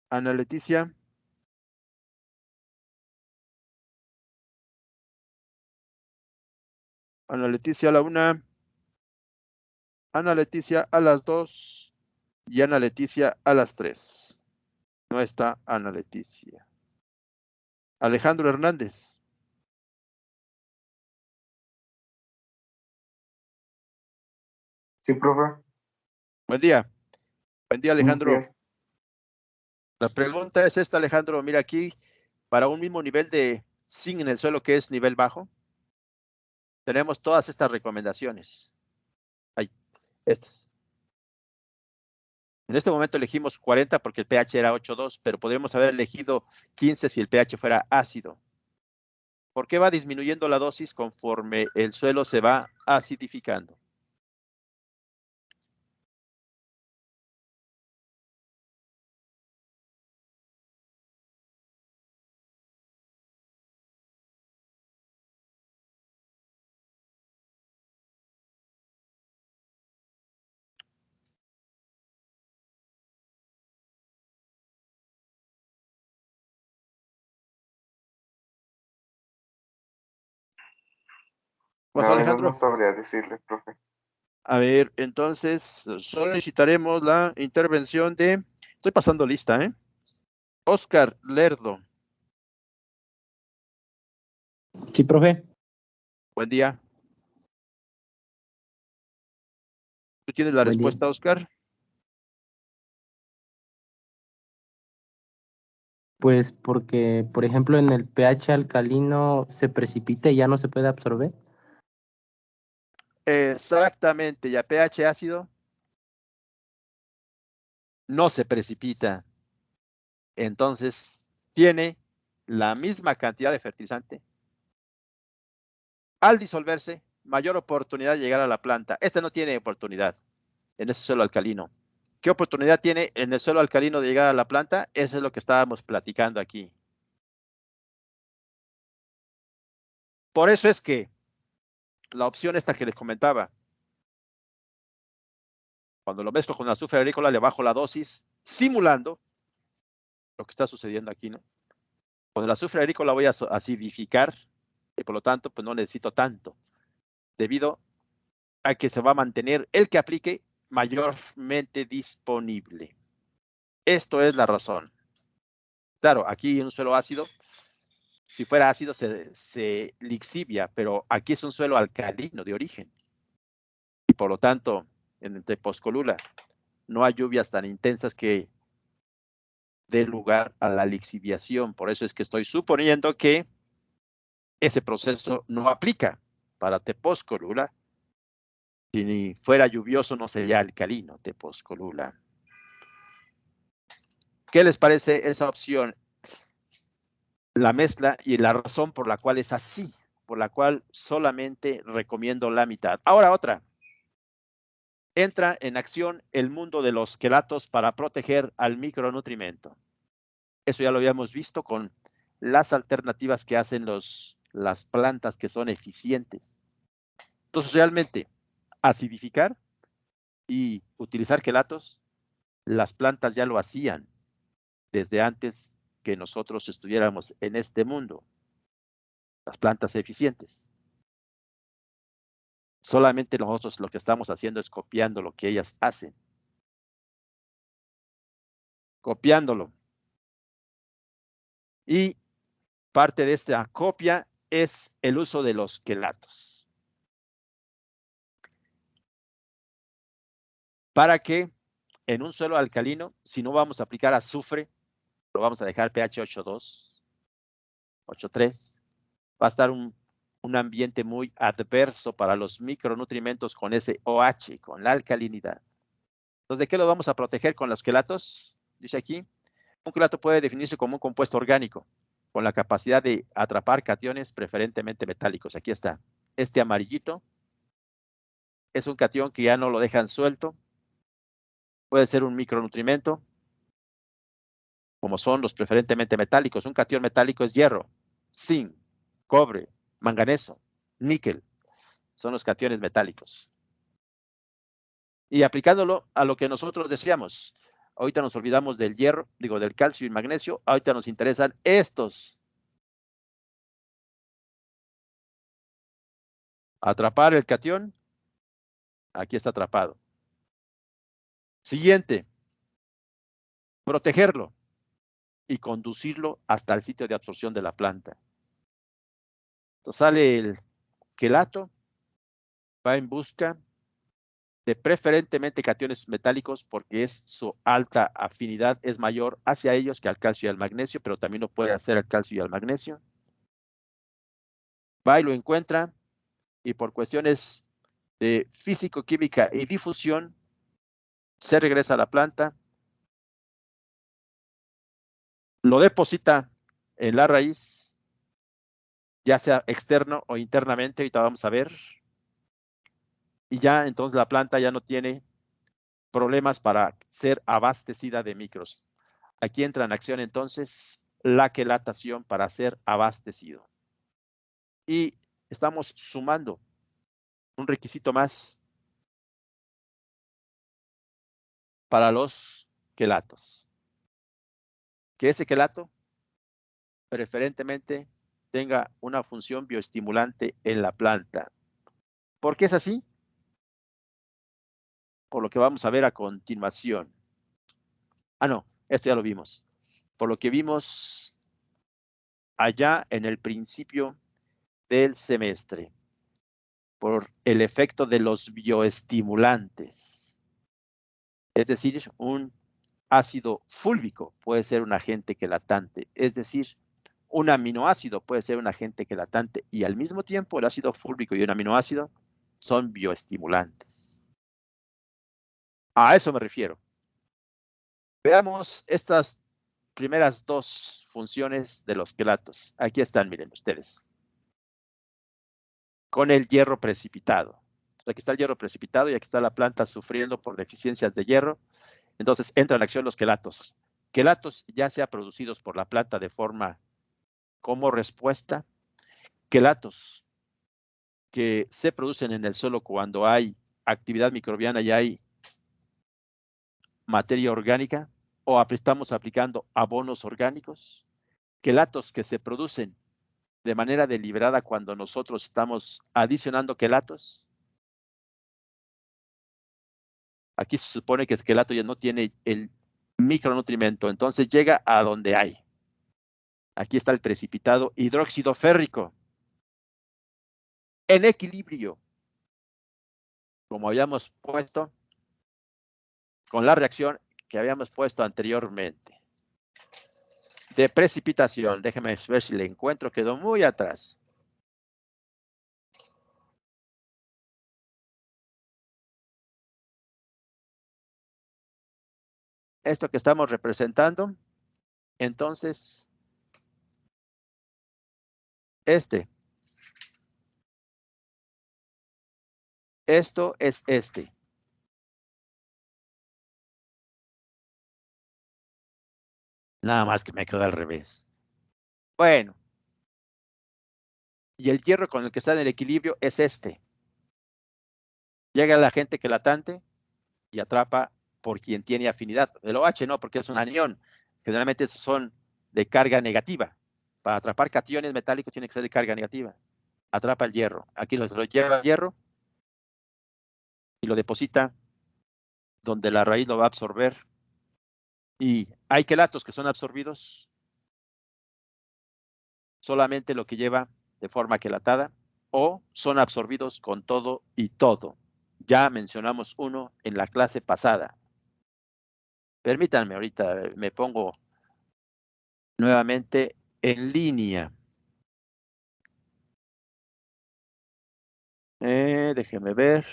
Ana Leticia. Ana Leticia a la 1. Ana Leticia a las 2. Y Ana Leticia a las 3. No está Ana Leticia. Alejandro Hernández. Sí, profe. Buen día. Buen día, Alejandro. Buenos días. La pregunta es esta, Alejandro. Mira aquí, para un mismo nivel de zinc en el suelo que es nivel bajo, tenemos todas estas recomendaciones. Ahí, estas. En este momento elegimos 40 porque el pH era 8.2, pero podríamos haber elegido 15 si el pH fuera ácido. ¿Por qué va disminuyendo la dosis conforme el suelo se va acidificando? La ¿Pasó, verdad Alejandro? no sabría decirle, profe. A ver, entonces solicitaremos la intervención de... Estoy pasando lista, ¿eh? Oscar Lerdo. Sí, profe. Buen día. ¿Tú tienes la Buen día. respuesta, Oscar? Pues porque, por ejemplo, en el pH alcalino se precipita y ya no se puede absorber. Exactamente. ¿Y a pH ácido? No se precipita. Entonces, tiene la misma cantidad de fertilizante. Al disolverse, mayor oportunidad de llegar a la planta. Este no tiene oportunidad en ese suelo alcalino. ¿Qué oportunidad tiene en el suelo alcalino de llegar a la planta? Eso es lo que estábamos platicando aquí. Por eso es que la opción esta que les comentaba, cuando lo mezclo con azufre agrícola, le bajo la dosis, simulando lo que está sucediendo aquí, ¿no? Con el azufre agrícola voy a acidificar y por lo tanto, pues no necesito tanto, debido a que se va a mantener el que aplique mayormente disponible. Esto es la razón. Claro, aquí en un suelo ácido, si fuera ácido se lixivia, pero aquí es un suelo alcalino de origen. Y por lo tanto, en Tepozcolula no hay lluvias tan intensas que den lugar a la lixiviación. Por eso es que estoy suponiendo que ese proceso no aplica para Tepozcolula. Si fuera lluvioso, no sería alcalino Tepozcolula. ¿Qué les parece esa opción? La mezcla y la razón por la cual es así, por la cual solamente recomiendo la mitad. Ahora otra. Entra en acción el mundo de los quelatos para proteger al micronutrimento. Eso ya lo habíamos visto con las alternativas que hacen las plantas que son eficientes. Entonces, realmente, acidificar y utilizar quelatos, las plantas ya lo hacían desde antes que nosotros estuviéramos en este mundo. Las plantas eficientes. Solamente nosotros lo que estamos haciendo es copiando lo que ellas hacen. Copiándolo. Y parte de esta copia es el uso de los quelatos. Para que en un suelo alcalino, si no vamos a aplicar azufre, lo vamos a dejar pH 8.2, 8.3, va a estar un ambiente muy adverso para los micronutrientes con ese OH, con la alcalinidad. Entonces, ¿de qué lo vamos a proteger con los quelatos? Dice aquí, un quelato puede definirse como un compuesto orgánico, con la capacidad de atrapar cationes preferentemente metálicos. Aquí está. Este amarillito es un catión que ya no lo dejan suelto. Puede ser un micronutrimento, como son los preferentemente metálicos. Un catión metálico es hierro, zinc, cobre, manganeso, níquel. Son los cationes metálicos. Y aplicándolo a lo que nosotros decíamos, ahorita nos olvidamos del hierro, del calcio y magnesio, ahorita nos interesan estos. Atrapar el catión. Aquí está atrapado. Siguiente. Protegerlo y conducirlo hasta el sitio de absorción de la planta. Entonces sale el quelato, va en busca de preferentemente cationes metálicos porque su alta afinidad es mayor hacia ellos que al calcio y al magnesio, pero también lo puede hacer al calcio y al magnesio. Va y lo encuentra y por cuestiones de físico-química y difusión se regresa a la planta, lo deposita en la raíz, ya sea externo o internamente, ahorita vamos a ver, y ya entonces la planta ya no tiene problemas para ser abastecida de micros. Aquí entra en acción entonces la quelatación para ser abastecido. Y estamos sumando un requisito más para los quelatos. Que ese quelato preferentemente tenga una función bioestimulante en la planta. ¿Por qué es así? Por lo que vamos a ver a continuación. Ah, no, esto ya lo vimos. Por lo que vimos allá en el principio del semestre. Por el efecto de los bioestimulantes. Es decir, un ácido fúlvico puede ser un agente quelatante. Es decir, un aminoácido puede ser un agente quelatante y al mismo tiempo el ácido fúlvico y un aminoácido son bioestimulantes. A eso me refiero. Veamos estas primeras dos funciones de los quelatos. Aquí están, miren ustedes. Con el hierro precipitado. Aquí está el hierro precipitado y aquí está la planta sufriendo por deficiencias de hierro. Entonces entran en acción los quelatos. Quelatos ya sea producidos por la planta de forma como respuesta. Quelatos que se producen en el suelo cuando hay actividad microbiana y hay materia orgánica o estamos aplicando abonos orgánicos. Quelatos que se producen de manera deliberada cuando nosotros estamos adicionando quelatos. Aquí se supone que el quelato ya no tiene el micronutrimento, entonces llega a donde hay. Aquí está el precipitado hidróxido férrico. En equilibrio, como habíamos puesto, con la reacción que habíamos puesto anteriormente. De precipitación, déjeme ver si le encuentro, quedó muy atrás. Esto que estamos representando, entonces, esto es este. Nada más que me quedó al revés. Bueno. Y el hierro con el que está en el equilibrio es este. Llega la agente quelatante y atrapa por quien tiene afinidad. El OH no, porque es un anión. Generalmente son de carga negativa. Para atrapar cationes metálicos tiene que ser de carga negativa. Atrapa el hierro. Aquí lo lleva el hierro y lo deposita donde la raíz lo va a absorber. Y hay quelatos que son absorbidos solamente lo que lleva de forma quelatada o son absorbidos con todo y todo. Ya mencionamos uno en la clase pasada. Permítanme, ahorita me pongo nuevamente en línea. Déjenme ver.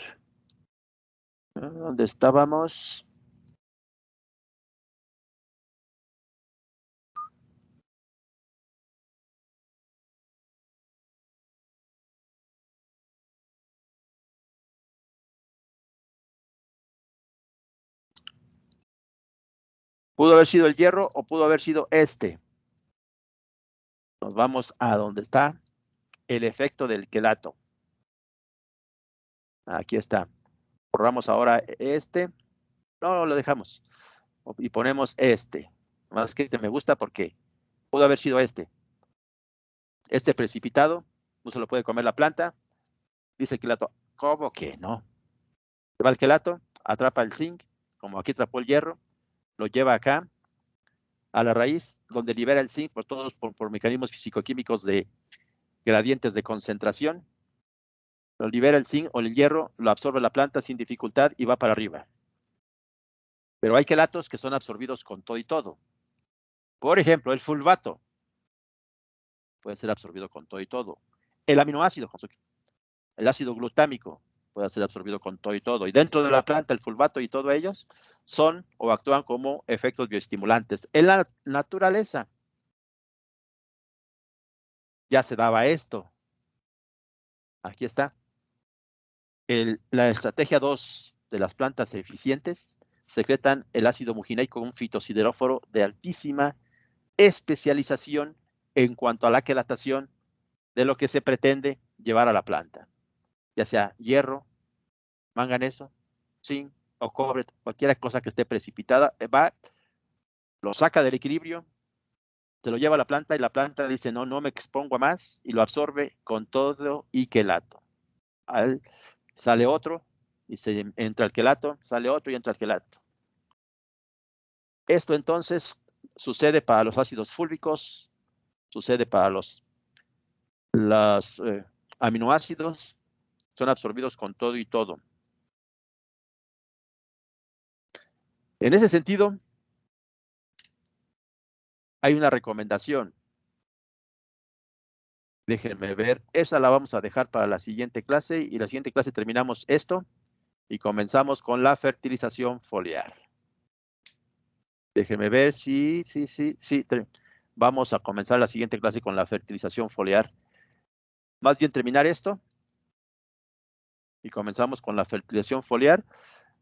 ¿Dónde estábamos? Pudo haber sido el hierro o pudo haber sido este. Nos vamos a donde está el efecto del quelato. Aquí está. Borramos ahora este. No, lo dejamos. Y ponemos este. Más que este me gusta porque pudo haber sido este. Este precipitado no se lo puede comer la planta. Dice el quelato, ¿cómo que no? Va el quelato, atrapa el zinc, como aquí atrapó el hierro, lo lleva acá a la raíz, donde libera el zinc por mecanismos físico-químicos de gradientes de concentración. Lo libera el zinc o el hierro, lo absorbe la planta sin dificultad y va para arriba. Pero hay quelatos que son absorbidos con todo y todo. Por ejemplo, el fulvato puede ser absorbido con todo y todo. El aminoácido, el ácido glutámico, puede ser absorbido con todo y todo. Y dentro de la planta, el fulvato y todos ellos son o actúan como efectos bioestimulantes. En la naturaleza ya se daba esto. Aquí está. La estrategia 2 de las plantas eficientes secretan el ácido mugineico, un fitosideróforo de altísima especialización en cuanto a la quelatación de lo que se pretende llevar a la planta, ya sea hierro, manganeso, zinc o cobre, cualquier cosa que esté precipitada, lo saca del equilibrio, se lo lleva a la planta y la planta dice, no, no me expongo a más, y lo absorbe con todo y quelato. Sale otro y entra el quelato, sale otro y entra el quelato. Esto entonces sucede para los ácidos fúlvicos, sucede para los aminoácidos, son absorbidos con todo y todo. En ese sentido, hay una recomendación. Déjenme ver, esa la vamos a dejar para la siguiente clase, y la siguiente clase terminamos esto y comenzamos con la fertilización foliar. Déjenme ver, sí. Vamos a comenzar la siguiente clase con la fertilización foliar. Más bien terminar esto y comenzamos con la fertilización foliar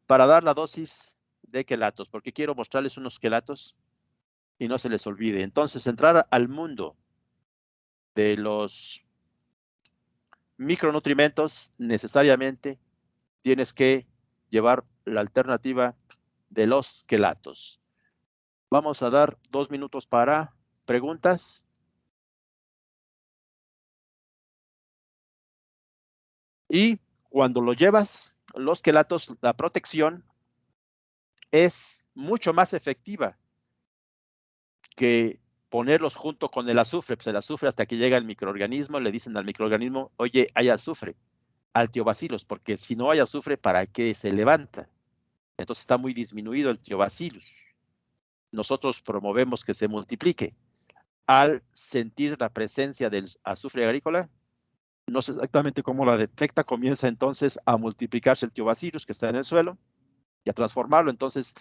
para dar la dosis de quelatos, porque quiero mostrarles unos quelatos y no se les olvide. Entonces, entrar al mundo de los micronutrimentos, necesariamente tienes que llevar la alternativa de los quelatos. Vamos a dar 2 minutos para preguntas. Y cuando lo llevas, los quelatos, la protección es mucho más efectiva que ponerlos junto con el azufre. Pues el azufre, hasta que llega el microorganismo, le dicen al microorganismo, oye, hay azufre, al Tiobacillus, porque si no hay azufre, ¿para qué se levanta? Entonces está muy disminuido el Tiobacillus. Nosotros promovemos que se multiplique. Al sentir la presencia del azufre agrícola, no sé exactamente cómo la detecta, comienza entonces a multiplicarse el Tiobacillus que está en el suelo y a transformarlo. Entonces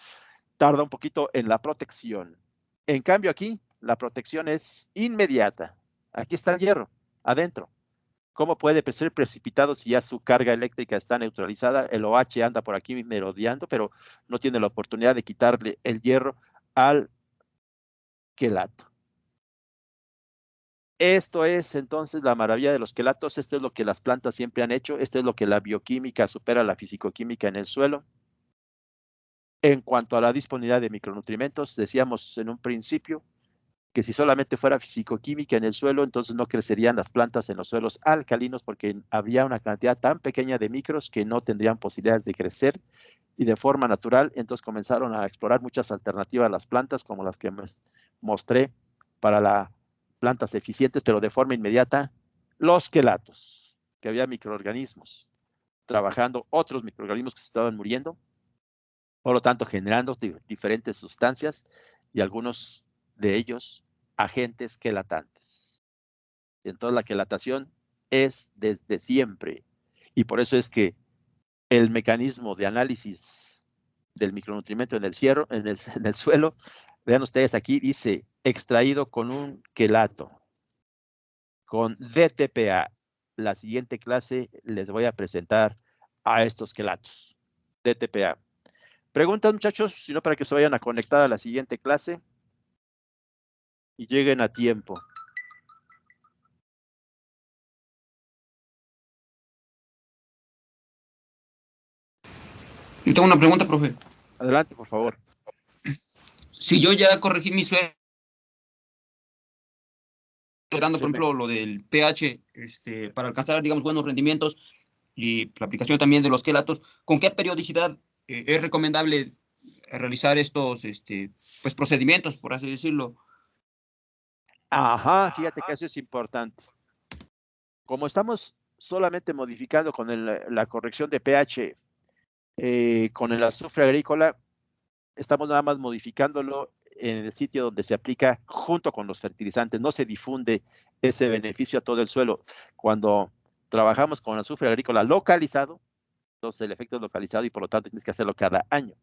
tarda un poquito en la protección. En cambio aquí, la protección es inmediata. Aquí está el hierro, adentro. ¿Cómo puede ser precipitado si ya su carga eléctrica está neutralizada? El OH anda por aquí merodeando, pero no tiene la oportunidad de quitarle el hierro al quelato. Esto es entonces la maravilla de los quelatos. Esto es lo que las plantas siempre han hecho. Esto es lo que la bioquímica supera a la fisicoquímica en el suelo. En cuanto a la disponibilidad de micronutrientes, decíamos en un principio que si solamente fuera fisicoquímica en el suelo, entonces no crecerían las plantas en los suelos alcalinos, porque habría una cantidad tan pequeña de micros que no tendrían posibilidades de crecer, y de forma natural, entonces comenzaron a explorar muchas alternativas a las plantas, como las que mostré para las plantas eficientes, pero de forma inmediata, los quelatos, que había microorganismos trabajando, otros microorganismos que se estaban muriendo, por lo tanto generando diferentes sustancias y algunos de ellos agentes quelatantes. Entonces la quelatación es desde siempre, y por eso es que el mecanismo de análisis del micronutrimento en el suelo, vean ustedes aquí, dice extraído con un quelato, con DTPA. La siguiente clase les voy a presentar a estos quelatos, DTPA. Preguntas, muchachos, si no, para que se vayan a conectar a la siguiente clase y lleguen a tiempo. Yo tengo una pregunta, profe. Adelante, por favor. Si yo ya corregí mi suelo, esperando, Sí, por ejemplo, lo del pH, para alcanzar, digamos, buenos rendimientos, y la aplicación también de los quelatos, ¿con qué periodicidad es recomendable realizar estos pues, procedimientos, por así decirlo? Ajá, fíjate que eso es importante. Como estamos solamente modificando con la corrección de pH con el azufre agrícola, estamos nada más modificándolo en el sitio donde se aplica junto con los fertilizantes. No se difunde ese beneficio a todo el suelo. Cuando trabajamos con azufre agrícola localizado, entonces el efecto es localizado y por lo tanto tienes que hacerlo cada año.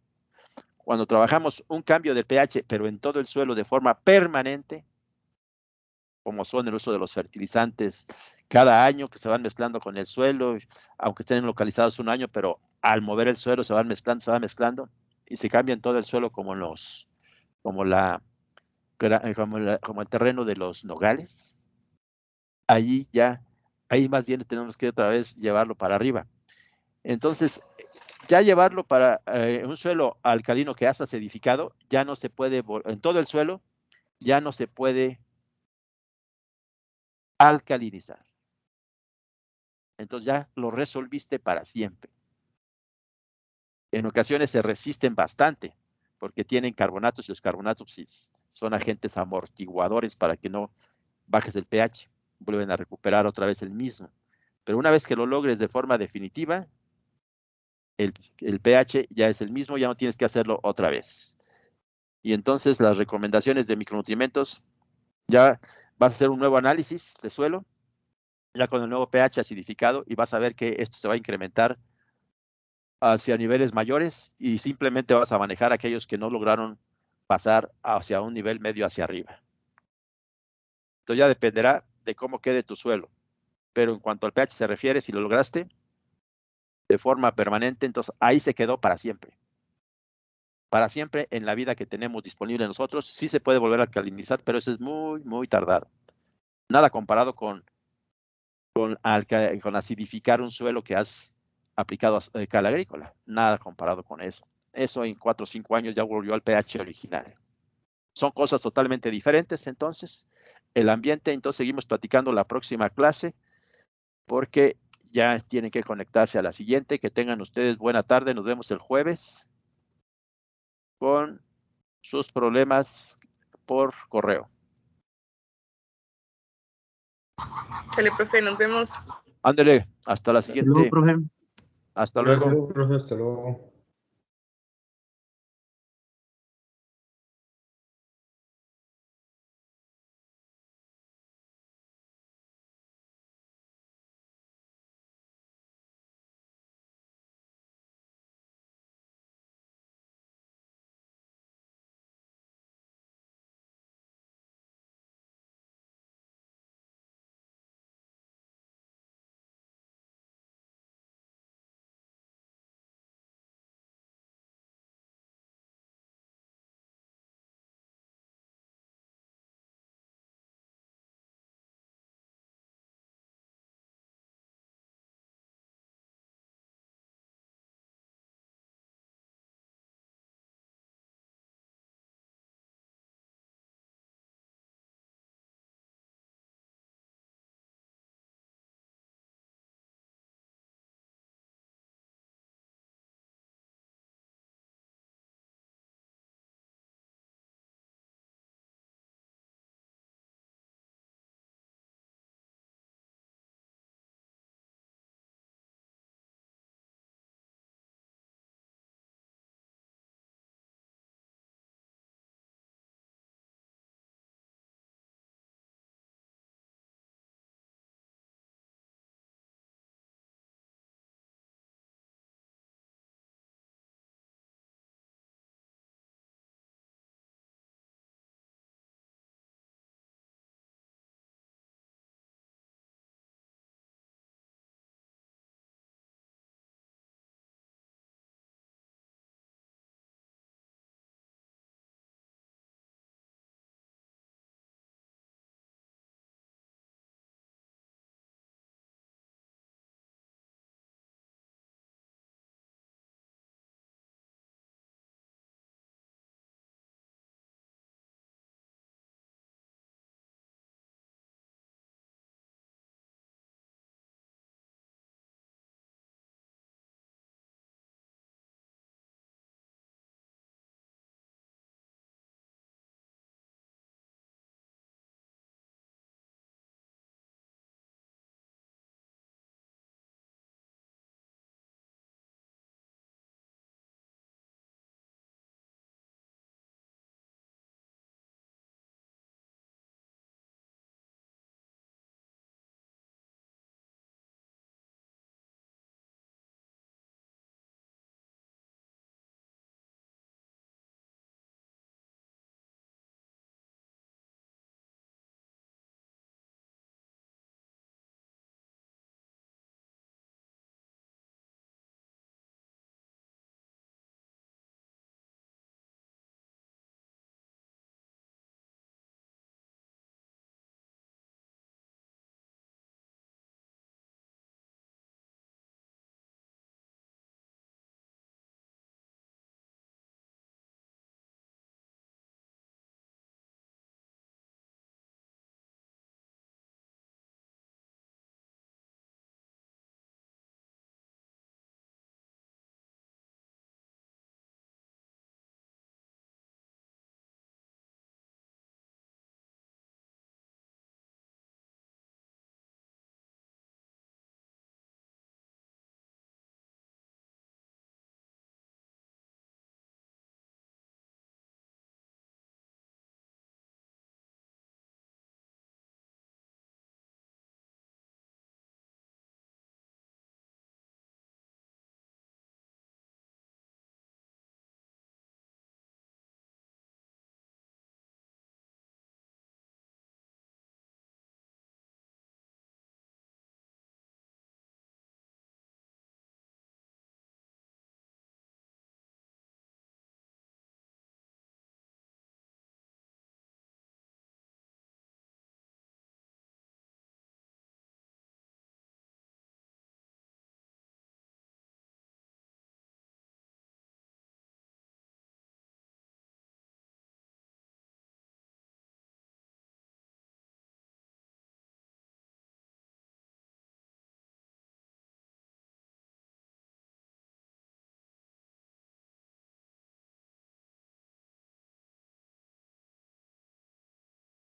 Cuando trabajamos un cambio de pH, pero en todo el suelo de forma permanente, como son el uso de los fertilizantes cada año que se van mezclando con el suelo, aunque estén localizados un año, pero al mover el suelo se van mezclando y se cambia en todo el suelo como el terreno de los nogales. Ahí más bien tenemos que otra vez llevarlo para arriba. Entonces, ya llevarlo para un suelo alcalino que has acidificado, ya no se puede, en todo el suelo, ya no se puede alcalinizar. Entonces ya lo resolviste para siempre. En ocasiones se resisten bastante porque tienen carbonatos y los carbonatos son agentes amortiguadores para que no bajes el pH. Vuelven a recuperar otra vez el mismo. Pero una vez que lo logres de forma definitiva, el pH ya es el mismo, ya no tienes que hacerlo otra vez. Y entonces las recomendaciones de micronutrientes, ya vas a hacer un nuevo análisis de suelo, ya con el nuevo pH acidificado, y vas a ver que esto se va a incrementar hacia niveles mayores y simplemente vas a manejar aquellos que no lograron pasar hacia un nivel medio hacia arriba. Entonces ya dependerá de cómo quede tu suelo. Pero en cuanto al pH se refiere, si lo lograste de forma permanente, entonces ahí se quedó para siempre. Para siempre en la vida que tenemos disponible nosotros, sí se puede volver a alcalinizar, pero eso es muy, muy tardado. Nada comparado con acidificar un suelo que has aplicado a cal agrícola. Nada comparado con eso. Eso en 4 o 5 años ya volvió al pH original. Son cosas totalmente diferentes, entonces. El ambiente, entonces seguimos platicando la próxima clase, porque ya tienen que conectarse a la siguiente. Que tengan ustedes buena tarde. Nos vemos el jueves con sus problemas por correo. Sale, profe, nos vemos. Ándele, hasta la siguiente. Hasta luego, profe. Hasta luego. Profe, hasta luego.